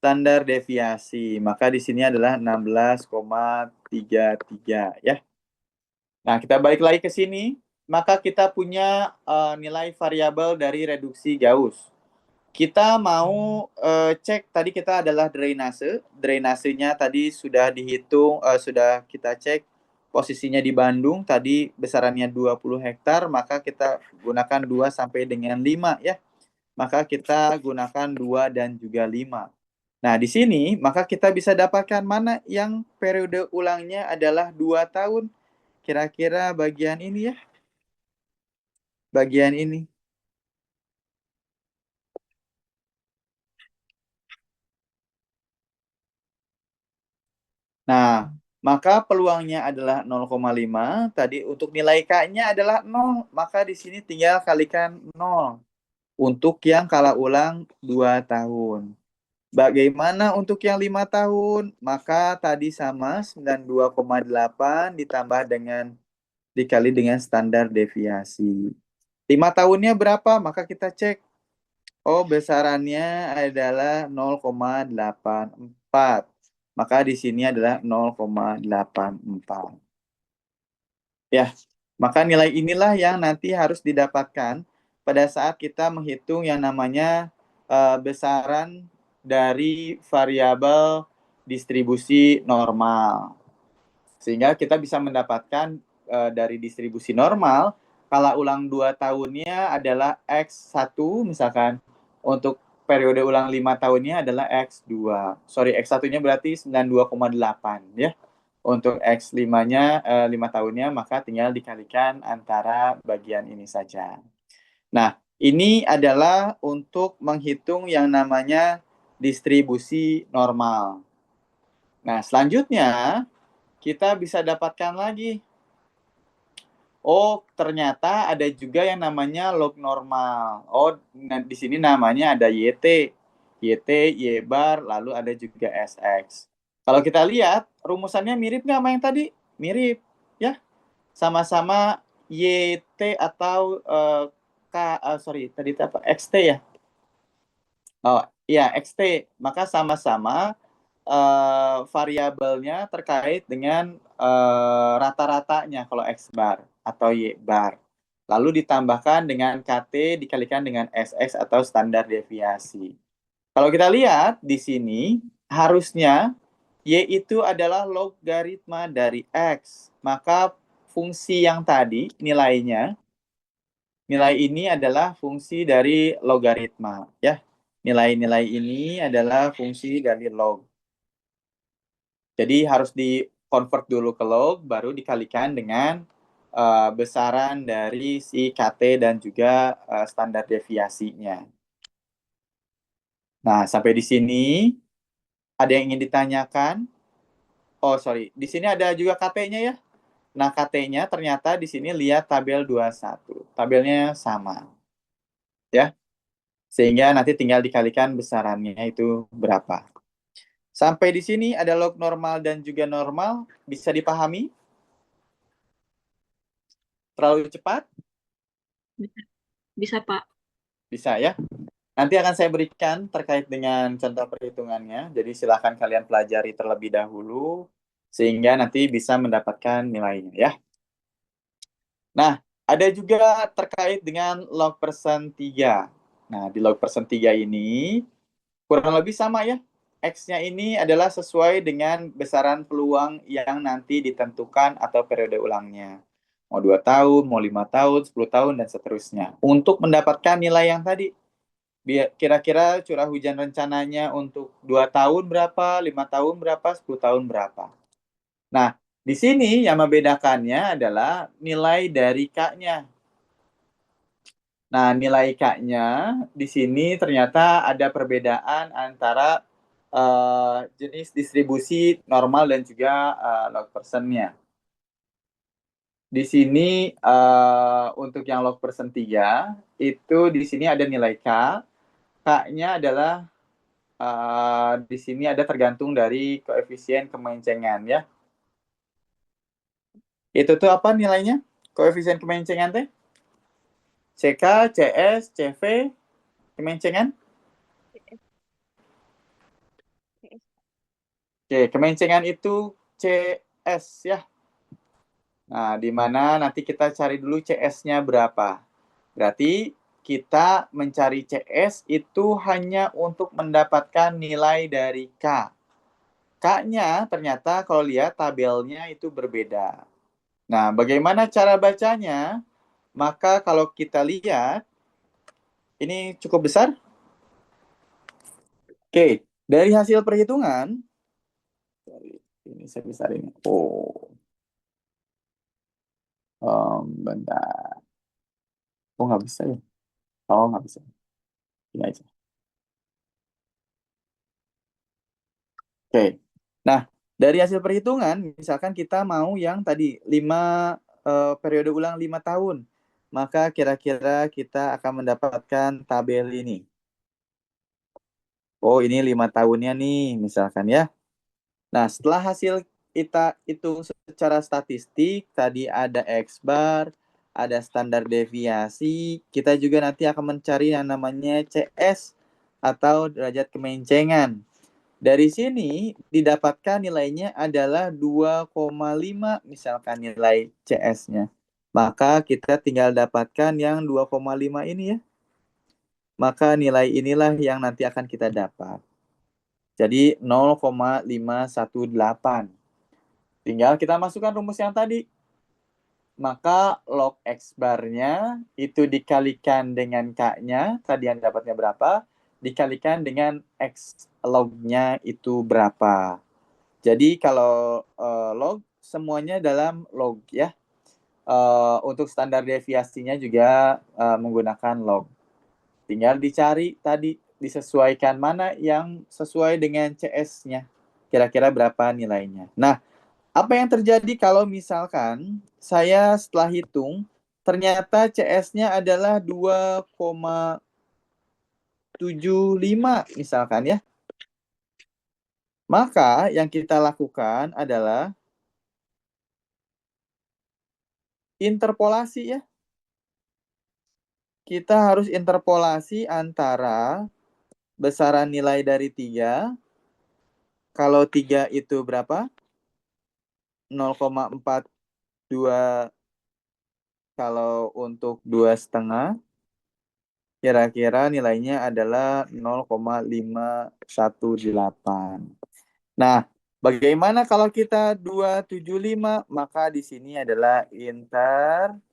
A: Standar deviasi. Maka di sini adalah 16,33 ya. Nah, kita balik lagi ke sini. Maka kita punya nilai variabel dari reduksi Gauss. Kita mau cek, tadi kita adalah drainase. Drainasenya tadi sudah dihitung, sudah kita cek posisinya di Bandung. Tadi besarannya 20 hektar, maka kita gunakan 2 sampai dengan 5 ya. Maka kita gunakan 2 dan juga 5. Nah, di sini maka kita bisa dapatkan mana yang periode ulangnya adalah 2 tahun. Kira-kira bagian ini ya. Bagian ini. Nah, maka peluangnya adalah 0,5. Tadi untuk nilai K-nya adalah 0. Maka di sini tinggal kalikan 0. Untuk yang kala ulang 2 tahun. Bagaimana untuk yang 5 tahun? Maka tadi sama 92,8 ditambah dengan dikali dengan standar deviasi. 5 tahunnya berapa? Maka kita cek. Oh, besarannya adalah 0,84. Maka di sini adalah 0,84. Ya, maka nilai inilah yang nanti harus didapatkan pada saat kita menghitung yang namanya besaran dari variabel distribusi normal. Sehingga kita bisa mendapatkan dari distribusi normal, kala ulang 2 tahunnya adalah X1 misalkan. Untuk periode ulang 5 tahunnya adalah X2. Sorry, X1-nya berarti 92,8 ya. Untuk X5-nya 5 tahunnya, maka tinggal dikalikan antara bagian ini saja. Nah, ini adalah untuk menghitung yang namanya distribusi normal. Nah, selanjutnya kita bisa dapatkan lagi. Oh, ternyata ada juga yang namanya log normal. Oh, di sini namanya ada YT. YT, Y bar, lalu ada juga SX. Kalau kita lihat, rumusannya mirip nggak sama yang tadi? Mirip, ya. Sama-sama YT atau tadi itu apa? XT ya? Oh, iya, XT. Maka sama-sama variabelnya terkait dengan rata-ratanya kalau X bar atau Y bar. Lalu ditambahkan dengan KT dikalikan dengan SX atau standar deviasi. Kalau kita lihat di sini, harusnya Y itu adalah logaritma dari X. Maka fungsi yang tadi, nilai ini adalah fungsi dari logaritma. Ya, nilai-nilai ini adalah fungsi dari log. Jadi harus di-convert dulu ke log, baru dikalikan dengan besaran dari si KT dan juga standar deviasinya. Nah, sampai di sini ada yang ingin ditanyakan? Oh, sorry. Di sini ada juga KT-nya ya. Nah, KT-nya ternyata di sini lihat tabel 21. Tabelnya sama. Ya. Sehingga nanti tinggal dikalikan besarannya itu berapa. Sampai di sini ada log normal dan juga normal. Bisa dipahami? Terlalu cepat?
D: Bisa, Pak.
A: Bisa ya. Nanti akan saya berikan terkait dengan contoh perhitungannya. Jadi silakan kalian pelajari terlebih dahulu sehingga nanti bisa mendapatkan nilainya ya. Nah, ada juga terkait dengan log persen 3. Nah, di log persen 3 ini kurang lebih sama ya. X-nya ini adalah sesuai dengan besaran peluang yang nanti ditentukan atau periode ulangnya. Mau 2 tahun, mau 5 tahun, 10 tahun, dan seterusnya. Untuk mendapatkan nilai yang tadi. Kira-kira curah hujan rencananya untuk 2 tahun berapa, 5 tahun berapa, 10 tahun berapa. Nah, di sini yang membedakannya adalah nilai dari K-nya. Nah, nilai K-nya di sini ternyata ada perbedaan antara jenis distribusi normal dan juga log persennya. Di sini untuk yang log persen 3, itu di sini ada nilai K. K-nya adalah di sini ada tergantung dari koefisien kemencengan ya. Itu tuh apa nilainya? Koefisien kemencengan teh? CK, CS, CV, kemencengan? Oke, kemencengan itu CS ya. Nah, di mana nanti kita cari dulu CS-nya berapa. Berarti kita mencari CS itu hanya untuk mendapatkan nilai dari K. K-nya ternyata kalau lihat tabelnya itu berbeda. Nah, bagaimana cara bacanya? Maka kalau kita lihat, ini cukup besar. Oke, dari hasil perhitungan, ini saya besar ini. Bentar. Oh, nggak bisa ya? Oh, nggak bisa. Ini aja. Oke. Nah, dari hasil perhitungan, misalkan kita mau yang tadi 5 periode ulang 5 tahun, maka kira-kira kita akan mendapatkan tabel ini. Oh, ini 5 tahunnya nih, misalkan ya. Nah, setelah hasil kita hitung secara statistik, tadi ada X bar, ada standar deviasi, kita juga nanti akan mencari yang namanya CS atau derajat kemencengan. Dari sini didapatkan nilainya adalah 2,5 misalkan nilai CS-nya. Maka kita tinggal dapatkan yang 2,5 ini ya. Maka nilai inilah yang nanti akan kita dapat. Jadi 0,518. Tinggal kita masukkan rumus yang tadi. Maka log X barnya itu dikalikan dengan K-nya, tadi yang dapatnya berapa, dikalikan dengan X log-nya itu berapa. Jadi kalau log, semuanya dalam log ya. Untuk standar deviasinya juga menggunakan log. Tinggal dicari tadi, disesuaikan mana yang sesuai dengan CS-nya. Kira-kira berapa nilainya. Nah, apa yang terjadi kalau misalkan saya setelah hitung, ternyata CS-nya adalah 2,75 misalkan ya. Maka yang kita lakukan adalah interpolasi ya. kita harus interpolasi antara besaran nilai dari 3. Kalau 3 itu berapa? 0,42. Kalau untuk 2,5, kira-kira nilainya adalah 0,518. Nah, bagaimana kalau kita 275? Maka di sini adalah interpolasi.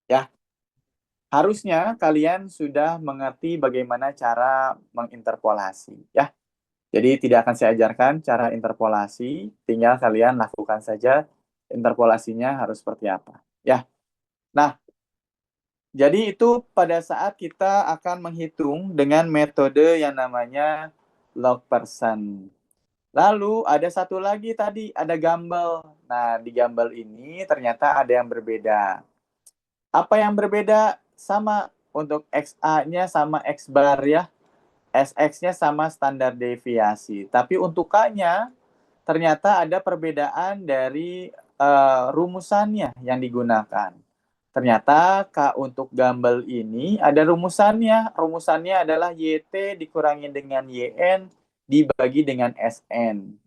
A: Ya, harusnya kalian sudah mengerti bagaimana cara menginterpolasi. Ya, jadi tidak akan saya ajarkan cara interpolasi, tinggal kalian lakukan saja interpolasinya harus seperti apa. Ya, nah, jadi itu pada saat kita akan menghitung dengan metode yang namanya log persen. Lalu ada satu lagi tadi, ada Gumbel. Nah, di Gumbel ini ternyata ada yang berbeda. Apa yang berbeda? Sama untuk XA-nya sama X bar ya. SX-nya sama standar deviasi. Tapi untuk K-nya ternyata ada perbedaan dari rumusannya yang digunakan. Ternyata K untuk Gumbel ini ada rumusannya. Rumusannya adalah YT dikurangi dengan YN dibagi dengan SN.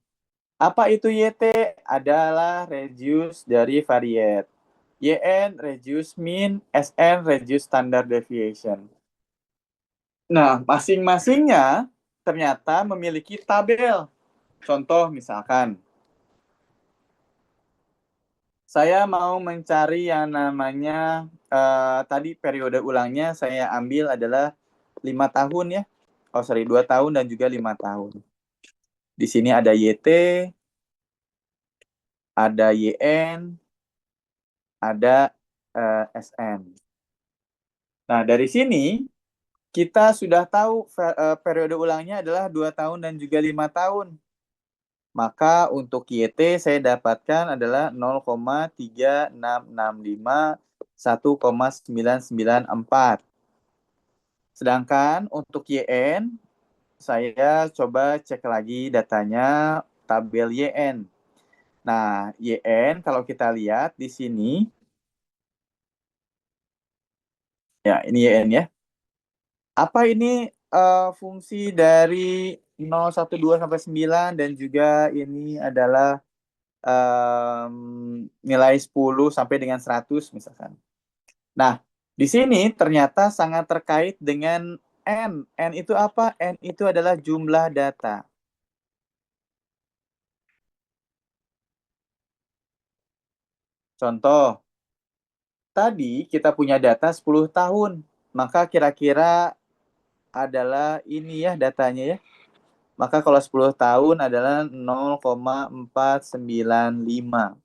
A: Apa itu YT? Adalah reduce dari variate. YN reduce mean, SN reduce standard deviation. Nah, masing-masingnya ternyata memiliki tabel. Contoh misalkan, saya mau mencari yang namanya, tadi periode ulangnya saya ambil adalah 5 tahun ya. 2 tahun dan juga 5 tahun. Di sini ada YT, ada YN, ada SN. Nah, dari sini kita sudah tahu periode ulangnya adalah 2 tahun dan juga 5 tahun. Maka untuk YT saya dapatkan adalah 0,3665 1,994. Sedangkan untuk YN saya coba cek lagi datanya tabel YN. Nah, YN kalau kita lihat di sini ya, ini YN ya. Apa ini fungsi dari 0, 1, 2 sampai 9 dan juga ini adalah nilai 10 sampai dengan 100 misalkan. Nah, di sini ternyata sangat terkait dengan N. N itu apa? N itu adalah jumlah data. Contoh, tadi kita punya data 10 tahun. Maka kira-kira adalah ini ya datanya ya. Maka kalau 10 tahun adalah 0,495.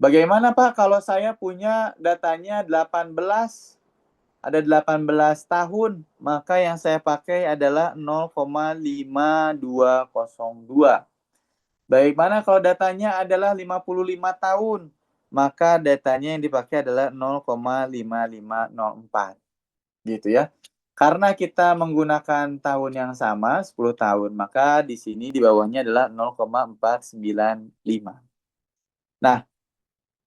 A: Bagaimana Pak kalau saya punya datanya 18? Ada 18 tahun, maka yang saya pakai adalah 0,5202. Bagaimana kalau datanya adalah 55 tahun, maka datanya yang dipakai adalah 0,5504. Gitu ya. Karena kita menggunakan tahun yang sama, 10 tahun, maka di sini di bawahnya adalah 0,495. Nah,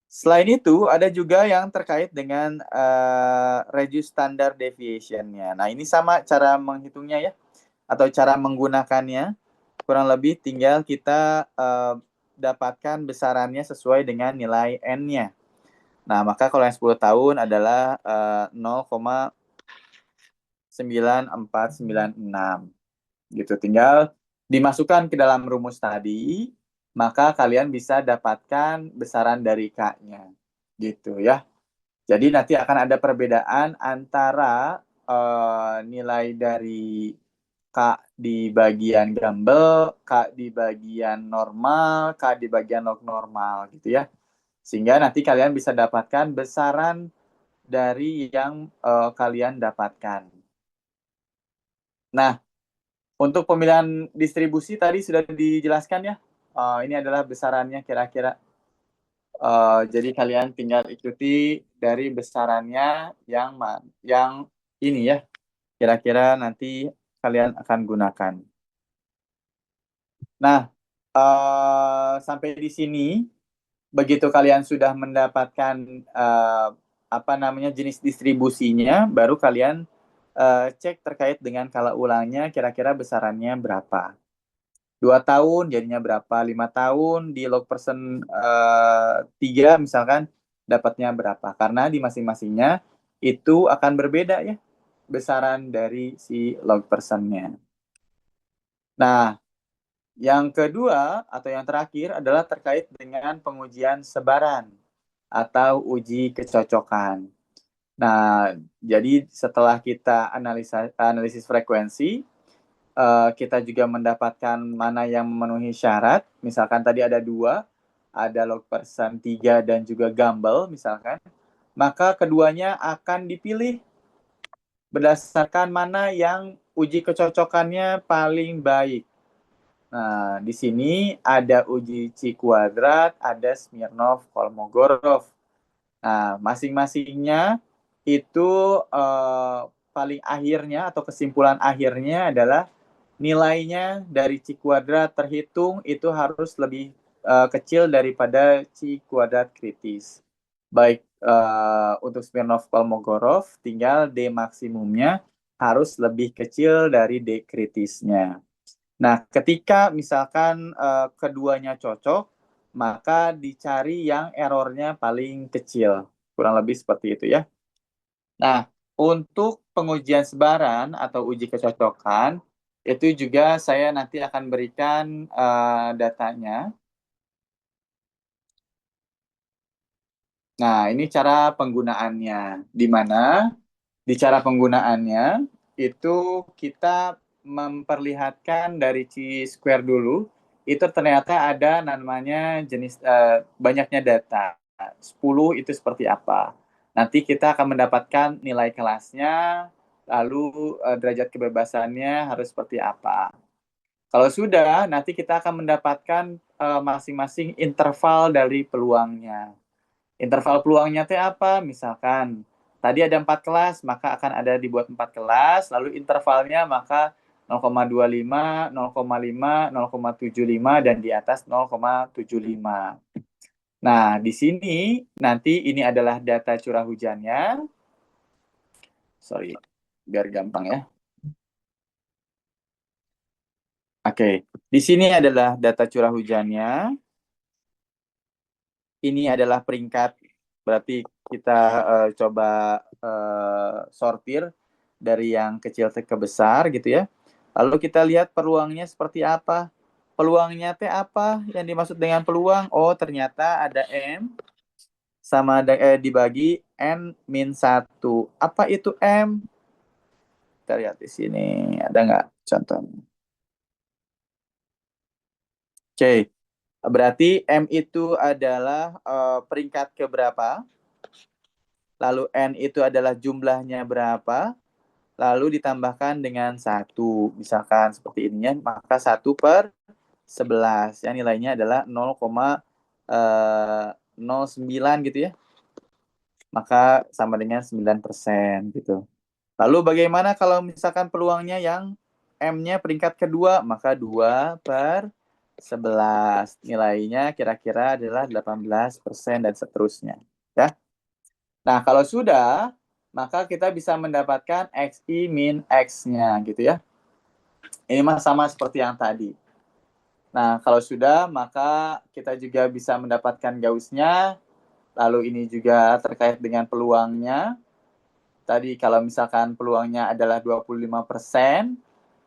A: selain itu, ada juga yang terkait dengan reduce standard deviation-nya. Nah, ini sama cara menghitungnya ya, atau cara menggunakannya. Kurang lebih tinggal kita dapatkan besarannya sesuai dengan nilai N-nya. Nah, maka kalau yang 10 tahun adalah 0,9496. Gitu, tinggal dimasukkan ke dalam rumus tadi, maka kalian bisa dapatkan besaran dari K-nya. Gitu ya. Jadi nanti akan ada perbedaan antara nilai dari K di bagian Gumbel, K di bagian normal, K di bagian log normal gitu ya. Sehingga nanti kalian bisa dapatkan besaran dari yang kalian dapatkan. Nah, untuk pemilihan distribusi tadi sudah dijelaskan ya. Ini adalah besarannya kira-kira. Jadi kalian tinggal ikuti dari besarannya yang ini ya. Kira-kira nanti kalian akan gunakan. Nah, sampai di sini begitu kalian sudah mendapatkan jenis distribusinya, baru kalian cek terkait dengan kala ulangnya kira-kira besarannya berapa. 2 tahun jadinya berapa, 5 tahun di log person 3 misalkan dapatnya berapa. Karena di masing-masingnya itu akan berbeda ya besaran dari si log personnya. Nah, yang kedua atau yang terakhir adalah terkait dengan pengujian sebaran atau uji kecocokan. Nah, jadi setelah kita analisis frekuensi, kita juga mendapatkan mana yang memenuhi syarat. Misalkan tadi ada 2, ada log person 3 dan juga Gumbel misalkan. Maka keduanya akan dipilih berdasarkan mana yang uji kecocokannya paling baik. Nah, di sini ada uji Chi kuadrat, ada Smirnov, Kolmogorov. Nah, masing-masingnya itu paling akhirnya atau kesimpulan akhirnya adalah nilainya dari Chi kuadrat terhitung itu harus lebih kecil daripada Chi kuadrat kritis. Baik untuk Smirnov Kolmogorov, tinggal D maksimumnya harus lebih kecil dari D kritisnya. Nah, ketika misalkan keduanya cocok, maka dicari yang errornya paling kecil. Kurang lebih seperti itu ya. Nah, untuk pengujian sebaran atau uji kecocokan, itu juga saya nanti akan berikan datanya. Nah, ini cara penggunaannya. Di mana di cara penggunaannya itu kita memperlihatkan dari Chi-square dulu. Itu ternyata ada namanya jenis banyaknya data. 10 itu seperti apa. Nanti kita akan mendapatkan nilai kelasnya, lalu derajat kebebasannya harus seperti apa. Kalau sudah, nanti kita akan mendapatkan masing-masing interval dari peluangnya. Interval peluangnya teh apa? Misalkan tadi ada 4 kelas, maka akan ada dibuat 4 kelas, lalu intervalnya maka 0,25, 0,5, 0,75 dan di atas 0,75. Nah, di sini nanti ini adalah data curah hujannya. Sorry, biar gampang ya. Oke, di sini adalah data curah hujannya. Ini adalah peringkat, berarti kita coba sortir dari yang kecil ke besar gitu ya. Lalu kita lihat peluangnya seperti apa. Peluangnya teh apa yang dimaksud dengan peluang? Oh, ternyata ada M sama dibagi N-1. Apa itu M? Kita lihat di sini. Ada nggak contohnya? Oke. Berarti M itu adalah peringkat keberapa? Lalu N itu adalah jumlahnya berapa? Lalu ditambahkan dengan 1. Misalkan seperti ini ya, maka 1/11. Yang nilainya adalah 0,09 gitu ya. Maka sama dengan 9% gitu. Lalu bagaimana kalau misalkan peluangnya yang M-nya peringkat kedua, maka 2/11. Nilainya kira-kira adalah 18% dan seterusnya. Ya. Nah, kalau sudah, maka kita bisa mendapatkan XI min X-nya gitu ya. Ini mah sama seperti yang tadi. Nah, kalau sudah, maka kita juga bisa mendapatkan Gauss-nya. Lalu ini juga terkait dengan peluangnya. Tadi kalau misalkan peluangnya adalah 25%,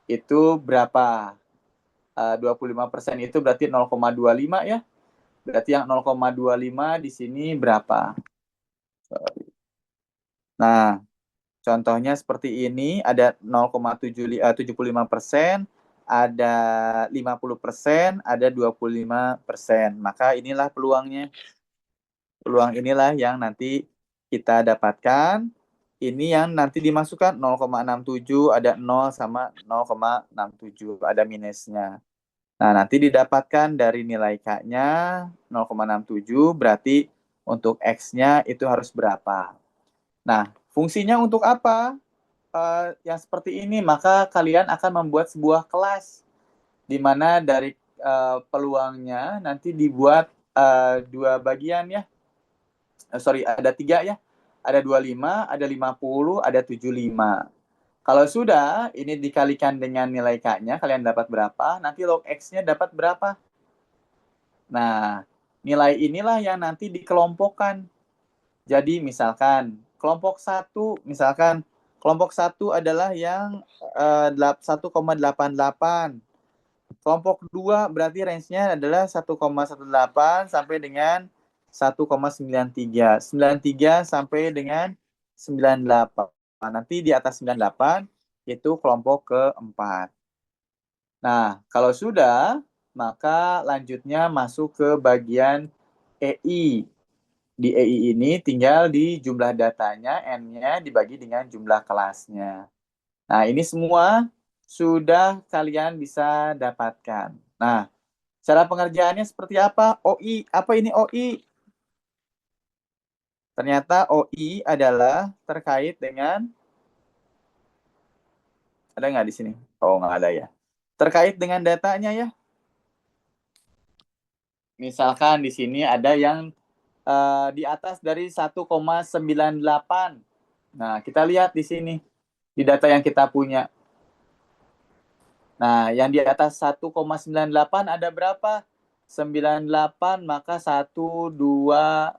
A: itu berapa? 25% itu berarti 0,25 ya. Berarti yang 0,25 di sini berapa? Nah, contohnya seperti ini, ada 0,75%, ada 50%, ada 25%. Maka inilah peluangnya. Peluang inilah yang nanti kita dapatkan. Ini yang nanti dimasukkan 0,67, ada 0 sama 0,67, ada minusnya. Nah, nanti didapatkan dari nilai K-nya 0,67, berarti untuk X-nya itu harus berapa. Nah, fungsinya untuk apa? Yang seperti ini, maka kalian akan membuat sebuah kelas di mana dari peluangnya nanti dibuat dua bagian ya. Ada 3 ya. Ada 25, ada 50, ada 75. Kalau sudah, ini dikalikan dengan nilai K-nya, kalian dapat berapa, nanti log X-nya dapat berapa. Nah, nilai inilah yang nanti dikelompokkan. Jadi misalkan kelompok 1, adalah yang 1,88. Kelompok 2 berarti range-nya adalah 1,18 sampai dengan 1,93. 93 sampai dengan 98. Nanti di atas 98 itu kelompok keempat. Nah, kalau sudah, maka lanjutnya masuk ke bagian EI. Di EI ini tinggal di jumlah datanya, N-nya dibagi dengan jumlah kelasnya. Nah, ini semua sudah kalian bisa dapatkan. Nah, cara pengerjaannya seperti apa? OI, apa ini OI? Ternyata OI adalah terkait dengan, ada nggak di sini? Oh, nggak ada ya. Terkait dengan datanya ya. Misalkan di sini ada yang di atas dari 1,98. Nah, kita lihat di sini, di data yang kita punya. Nah, yang di atas 1,98 ada berapa? 98, maka 1, 2,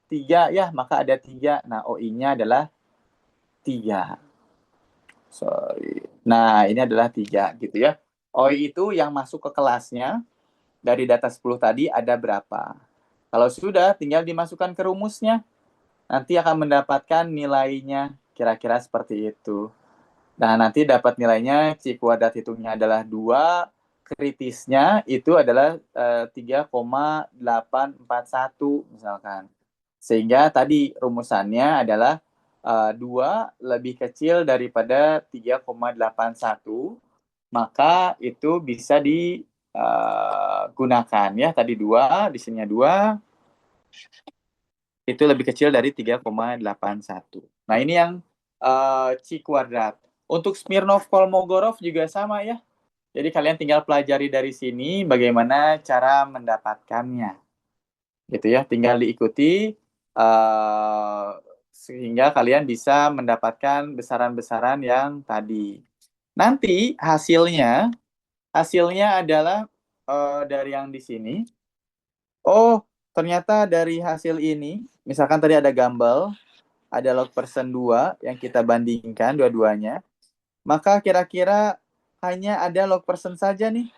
A: 3 ya, maka ada 3. Nah, OI-nya adalah 3. Nah, ini adalah 3 gitu ya. OI itu yang masuk ke kelasnya dari data 10 tadi ada berapa. Kalau sudah, tinggal dimasukkan ke rumusnya. Nanti akan mendapatkan nilainya, kira-kira seperti itu. Nah, nanti dapat nilainya, C kuadrat hitungnya adalah 2, kritisnya itu adalah 3,841 misalkan. Sehingga tadi rumusannya adalah 2 lebih kecil daripada 3,81, maka itu bisa digunakan ya. Tadi 2, di sini 2, itu lebih kecil dari 3,81. Nah, ini yang C kuadrat. Untuk Smirnov-Kolmogorov juga sama ya. Jadi kalian tinggal pelajari dari sini bagaimana cara mendapatkannya. Gitu ya, tinggal diikuti sehingga kalian bisa mendapatkan besaran-besaran yang tadi. Nanti hasilnya adalah dari yang di sini. Oh, ternyata dari hasil ini, misalkan tadi ada Gumbel, ada log persen 2 yang kita bandingkan dua-duanya, maka kira-kira hanya ada log persen saja nih.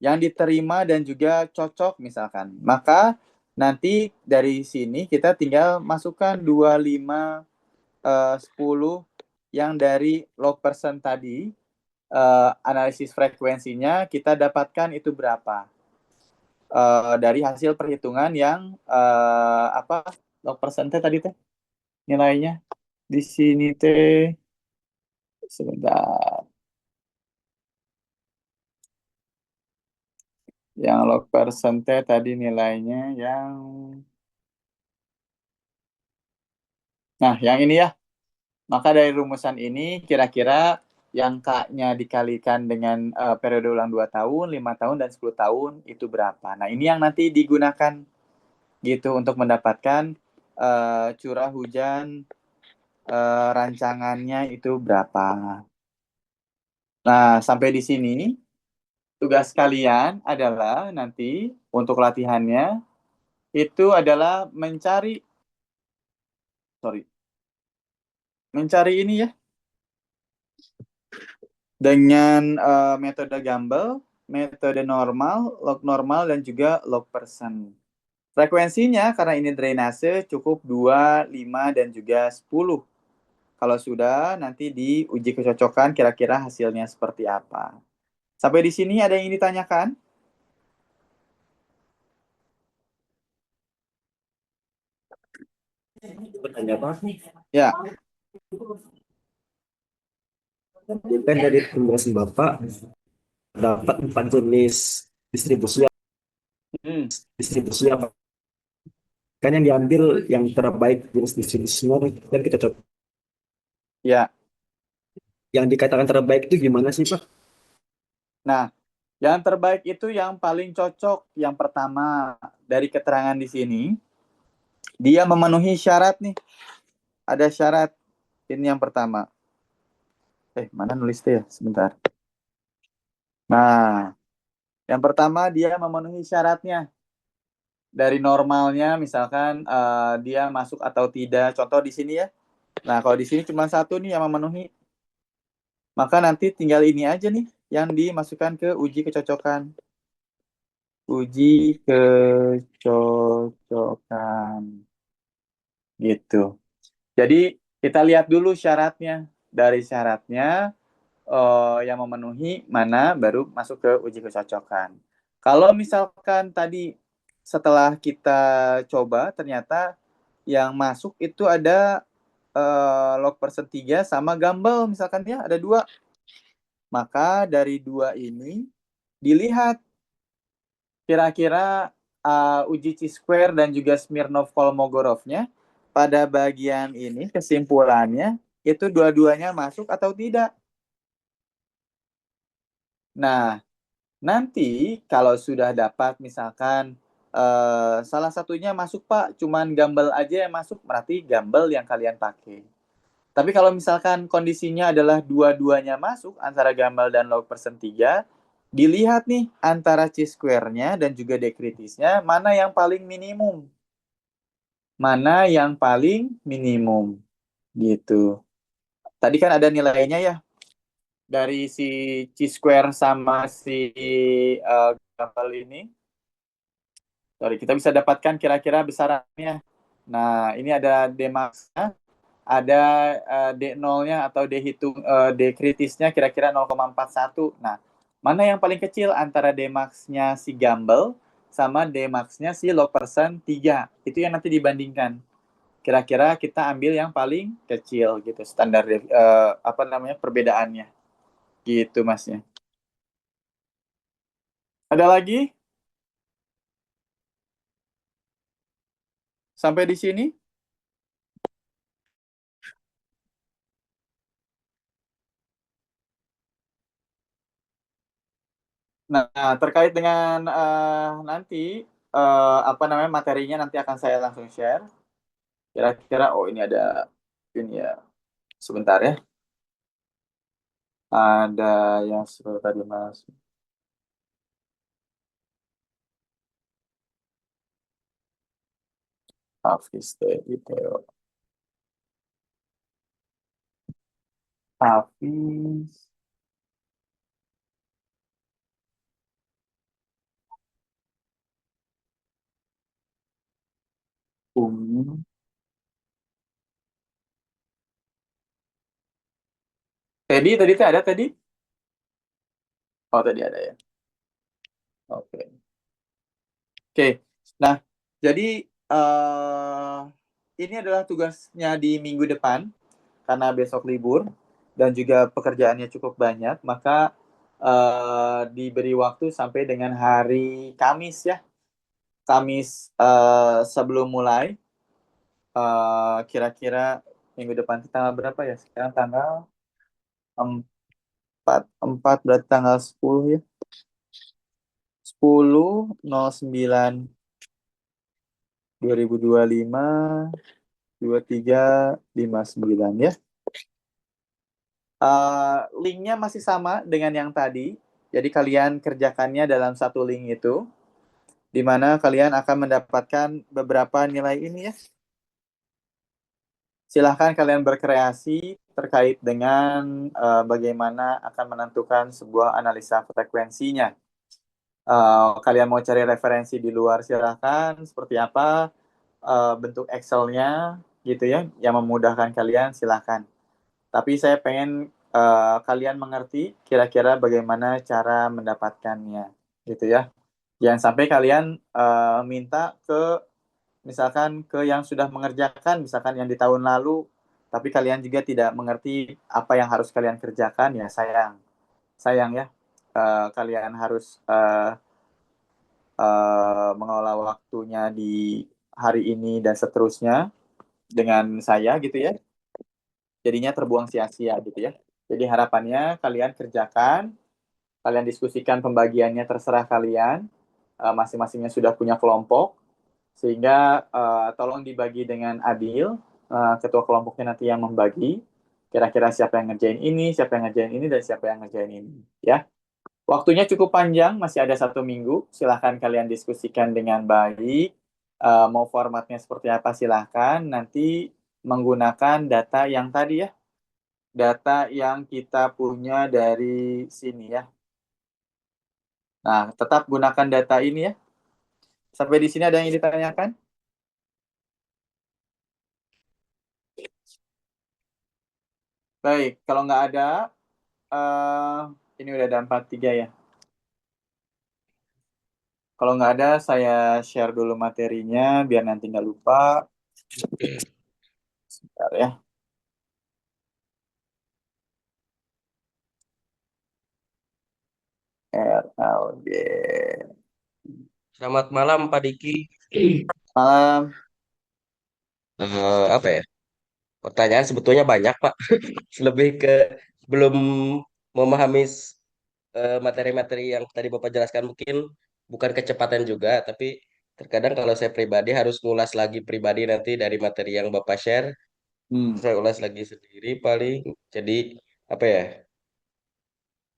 A: Yang diterima dan juga cocok misalkan. Maka nanti dari sini kita tinggal masukkan 25, 10 yang dari log persen tadi, analisis frekuensinya kita dapatkan itu berapa. Dari hasil perhitungan yang log persen tadi teh nilainya di sini teh sebentar, yang log persen tadi nilainya yang yang ini ya. Maka dari rumusan ini kira-kira yang K-nya dikalikan dengan periode ulang 2 tahun, 5 tahun, dan 10 tahun itu berapa. Nah, ini yang nanti digunakan gitu untuk mendapatkan curah hujan rancangannya itu berapa. Nah, sampai di sini tugas kalian adalah nanti untuk latihannya itu adalah mencari ini ya, dengan metode Gumbel, metode normal, log normal, dan juga log persen. Frekuensinya karena ini drainase cukup 2, 5, dan juga 10. Kalau sudah, nanti diuji kecocokan kira-kira hasilnya seperti apa. Sampai di sini ada yang ingin ditanyakan?
C: Bertanya apa?
A: Ya.
C: Kan dari penjelasan Bapak dapat 4 jenis distribusi apa? Kan yang diambil yang terbaik jenis distribusinya dan kita coba.
A: Ya.
C: yang dikatakan terbaik itu gimana sih, Pak?
A: Nah, yang terbaik itu yang paling cocok yang pertama dari keterangan di sini, dia memenuhi syarat nih. Ada syarat. Ini yang pertama. Mana nulisnya ya? Sebentar. Nah, yang pertama dia memenuhi syaratnya. Dari normalnya misalkan dia masuk atau tidak. Contoh di sini ya. Nah, kalau di sini cuma satu nih yang memenuhi. Maka nanti tinggal ini aja nih yang dimasukkan ke uji kecocokan. Uji kecocokan. Gitu. Jadi kita lihat dulu syaratnya. Dari syaratnya yang memenuhi mana baru masuk ke uji kecocokan. Kalau misalkan tadi setelah kita coba ternyata yang masuk itu ada log person 3 sama Gumbel misalkan ya ada 2. Maka dari 2 ini dilihat kira-kira uji chi-square dan juga Smirnov-Kolmogorovnya pada bagian ini kesimpulannya itu dua-duanya masuk atau tidak. Nah, nanti kalau sudah dapat misalkan salah satunya masuk Pak, cuman Gumbel aja yang masuk, berarti Gumbel yang kalian pakai. Tapi kalau misalkan kondisinya adalah dua-duanya masuk antara Gumbel dan log person 3, dilihat nih antara chi-square-nya dan juga dekritisnya mana yang paling minimum. Mana yang paling minimum gitu. Tadi kan ada nilainya ya dari si chi-square sama si Gumbel ini. Sorry, kita bisa dapatkan kira-kira besarannya. Nah, ini ada D max-nya, ada D0-nya atau D hitung D kritisnya kira-kira 0,41. Nah, mana yang paling kecil antara D max-nya si Gumbel sama D max-nya si log person 3. Itu yang nanti dibandingkan. Kira-kira kita ambil yang paling kecil gitu, standar perbedaannya. Gitu, Masnya. Ada lagi? Sampai di sini? Nah, terkait dengan nanti materinya nanti akan saya langsung share. Kira-kira ini ada ini ya. Sebentar ya. Ada yang seperti tadi Mas. Hafiz detail. Hafiz. Umi. Tadi ada tadi? Oh, tadi ada ya. Oke. Oke. Nah, jadi ini adalah tugasnya di minggu depan karena besok libur dan juga pekerjaannya cukup banyak, maka diberi waktu sampai dengan hari Kamis ya. Kamis sebelum mulai kira-kira minggu depan tanggal berapa ya? Sekarang tanggal 4 berarti tanggal 10 ya. 10/09 2025 2359 ya. Linknya masih sama dengan yang tadi. Jadi kalian kerjakannya dalam satu link itu, di mana kalian akan mendapatkan beberapa nilai ini ya. Silahkan kalian berkreasi terkait dengan bagaimana akan menentukan sebuah analisa frekuensinya. Kalian mau cari referensi di luar silahkan, seperti apa bentuk Excel-nya gitu ya, yang memudahkan kalian silahkan. Tapi saya pengen kalian mengerti kira-kira bagaimana cara mendapatkannya gitu ya. Jangan sampai kalian minta misalkan ke yang sudah mengerjakan, misalkan yang di tahun lalu, tapi kalian juga tidak mengerti apa yang harus kalian kerjakan, ya sayang ya. Kalian harus mengelola waktunya di hari ini dan seterusnya dengan saya gitu ya. Jadinya terbuang sia-sia gitu ya. Jadi harapannya kalian kerjakan, kalian diskusikan pembagiannya terserah kalian, masing-masingnya sudah punya kelompok, sehingga tolong dibagi dengan adil, ketua kelompoknya nanti yang membagi, kira-kira siapa yang ngerjain ini, siapa yang ngerjain ini, dan siapa yang ngerjain ini. Ya, waktunya cukup panjang, masih ada 1 minggu, silahkan kalian diskusikan dengan baik, mau formatnya seperti apa silahkan, nanti menggunakan data yang tadi ya, data yang kita punya dari sini ya. Nah, tetap gunakan data ini ya. Sampai di sini ada yang ditanyakan? Baik, kalau nggak ada, ini udah ada 43 ya. Kalau nggak ada, saya share dulu materinya biar nanti nggak lupa. Sebentar ya. RLG.
E: Selamat malam Pak Diki.
A: Malam.
E: Apa ya? Pertanyaan sebetulnya banyak Pak. Lebih ke belum memahami materi-materi yang tadi Bapak jelaskan mungkin bukan kecepatan juga, tapi terkadang kalau saya pribadi harus ngulas lagi pribadi nanti dari materi yang Bapak share, saya ulas lagi sendiri paling. Jadi apa ya?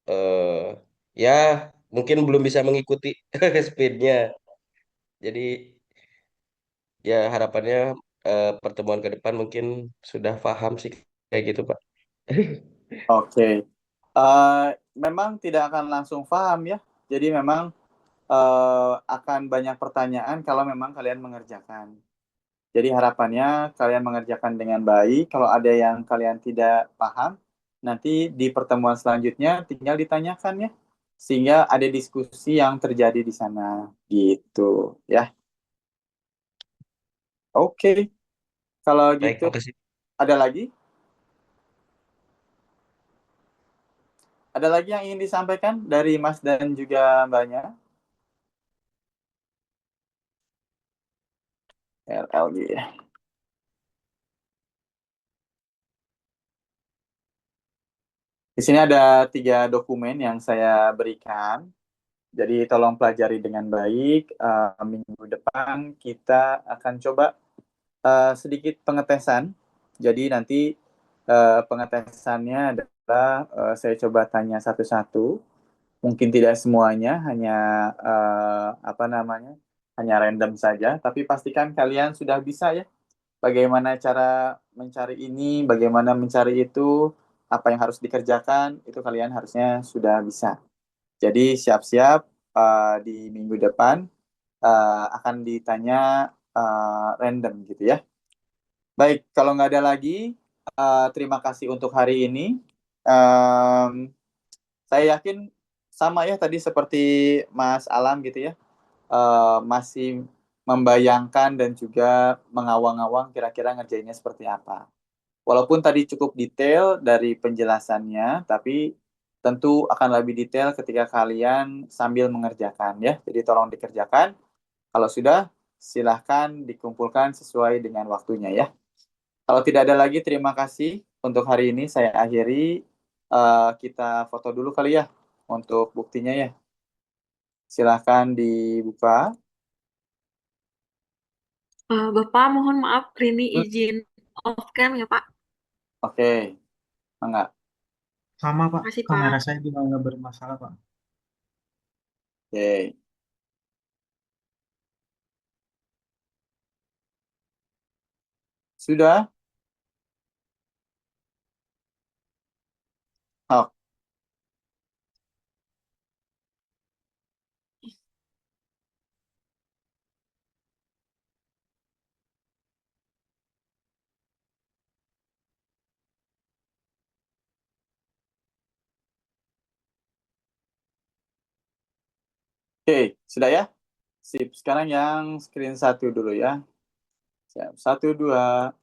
E: eh Ya mungkin belum bisa mengikuti speednya. Jadi ya harapannya pertemuan ke depan mungkin sudah paham sih kayak gitu Pak.
A: Oke. Eh, Memang tidak akan langsung paham ya. Jadi memang akan banyak pertanyaan kalau memang kalian mengerjakan. Jadi harapannya kalian mengerjakan dengan baik. Kalau ada yang kalian tidak paham, nanti di pertemuan selanjutnya tinggal ditanyakan ya. Sehingga ada diskusi yang terjadi di sana. Gitu ya. Oke. Kalau
E: Baik,
A: gitu,
E: makasih.
A: ada lagi? Ada lagi yang ingin disampaikan dari Mas dan juga Mbaknya? RLG ya. Di sini ada 3 dokumen yang saya berikan. Jadi tolong pelajari dengan baik. Minggu depan kita akan coba sedikit pengetesan. Jadi nanti pengetesannya adalah saya coba tanya satu-satu. Mungkin tidak semuanya, hanya apa namanya, hanya random saja. Tapi pastikan kalian sudah bisa ya. Bagaimana cara mencari ini, bagaimana mencari itu, apa yang harus dikerjakan, itu kalian harusnya sudah bisa. Jadi siap-siap di minggu depan akan ditanya random gitu ya. Baik, kalau nggak ada lagi, terima kasih untuk hari ini. Saya yakin sama ya tadi seperti Mas Alam gitu ya, masih membayangkan dan juga mengawang-awang kira-kira ngerjainnya seperti apa. Walaupun tadi cukup detail dari penjelasannya, tapi tentu akan lebih detail ketika kalian sambil mengerjakan ya. Jadi tolong dikerjakan. Kalau sudah, silahkan dikumpulkan sesuai dengan waktunya ya. Kalau tidak ada lagi, terima kasih untuk hari ini. Saya akhiri. Kita foto dulu kali ya untuk buktinya ya. Silahkan dibuka.
D: Bapak, mohon maaf, Rini
A: Hmm,
D: izin off cam ya, Pak.
A: Oke, enggak.
C: Sama Pak,
D: Makasih,
C: kamera
D: Pak.
C: saya juga nggak bermasalah Pak.
A: Oke. Sudah? Oke, sudah ya? Sip. Sekarang yang screen 1 dulu ya. Siap. 1, 2.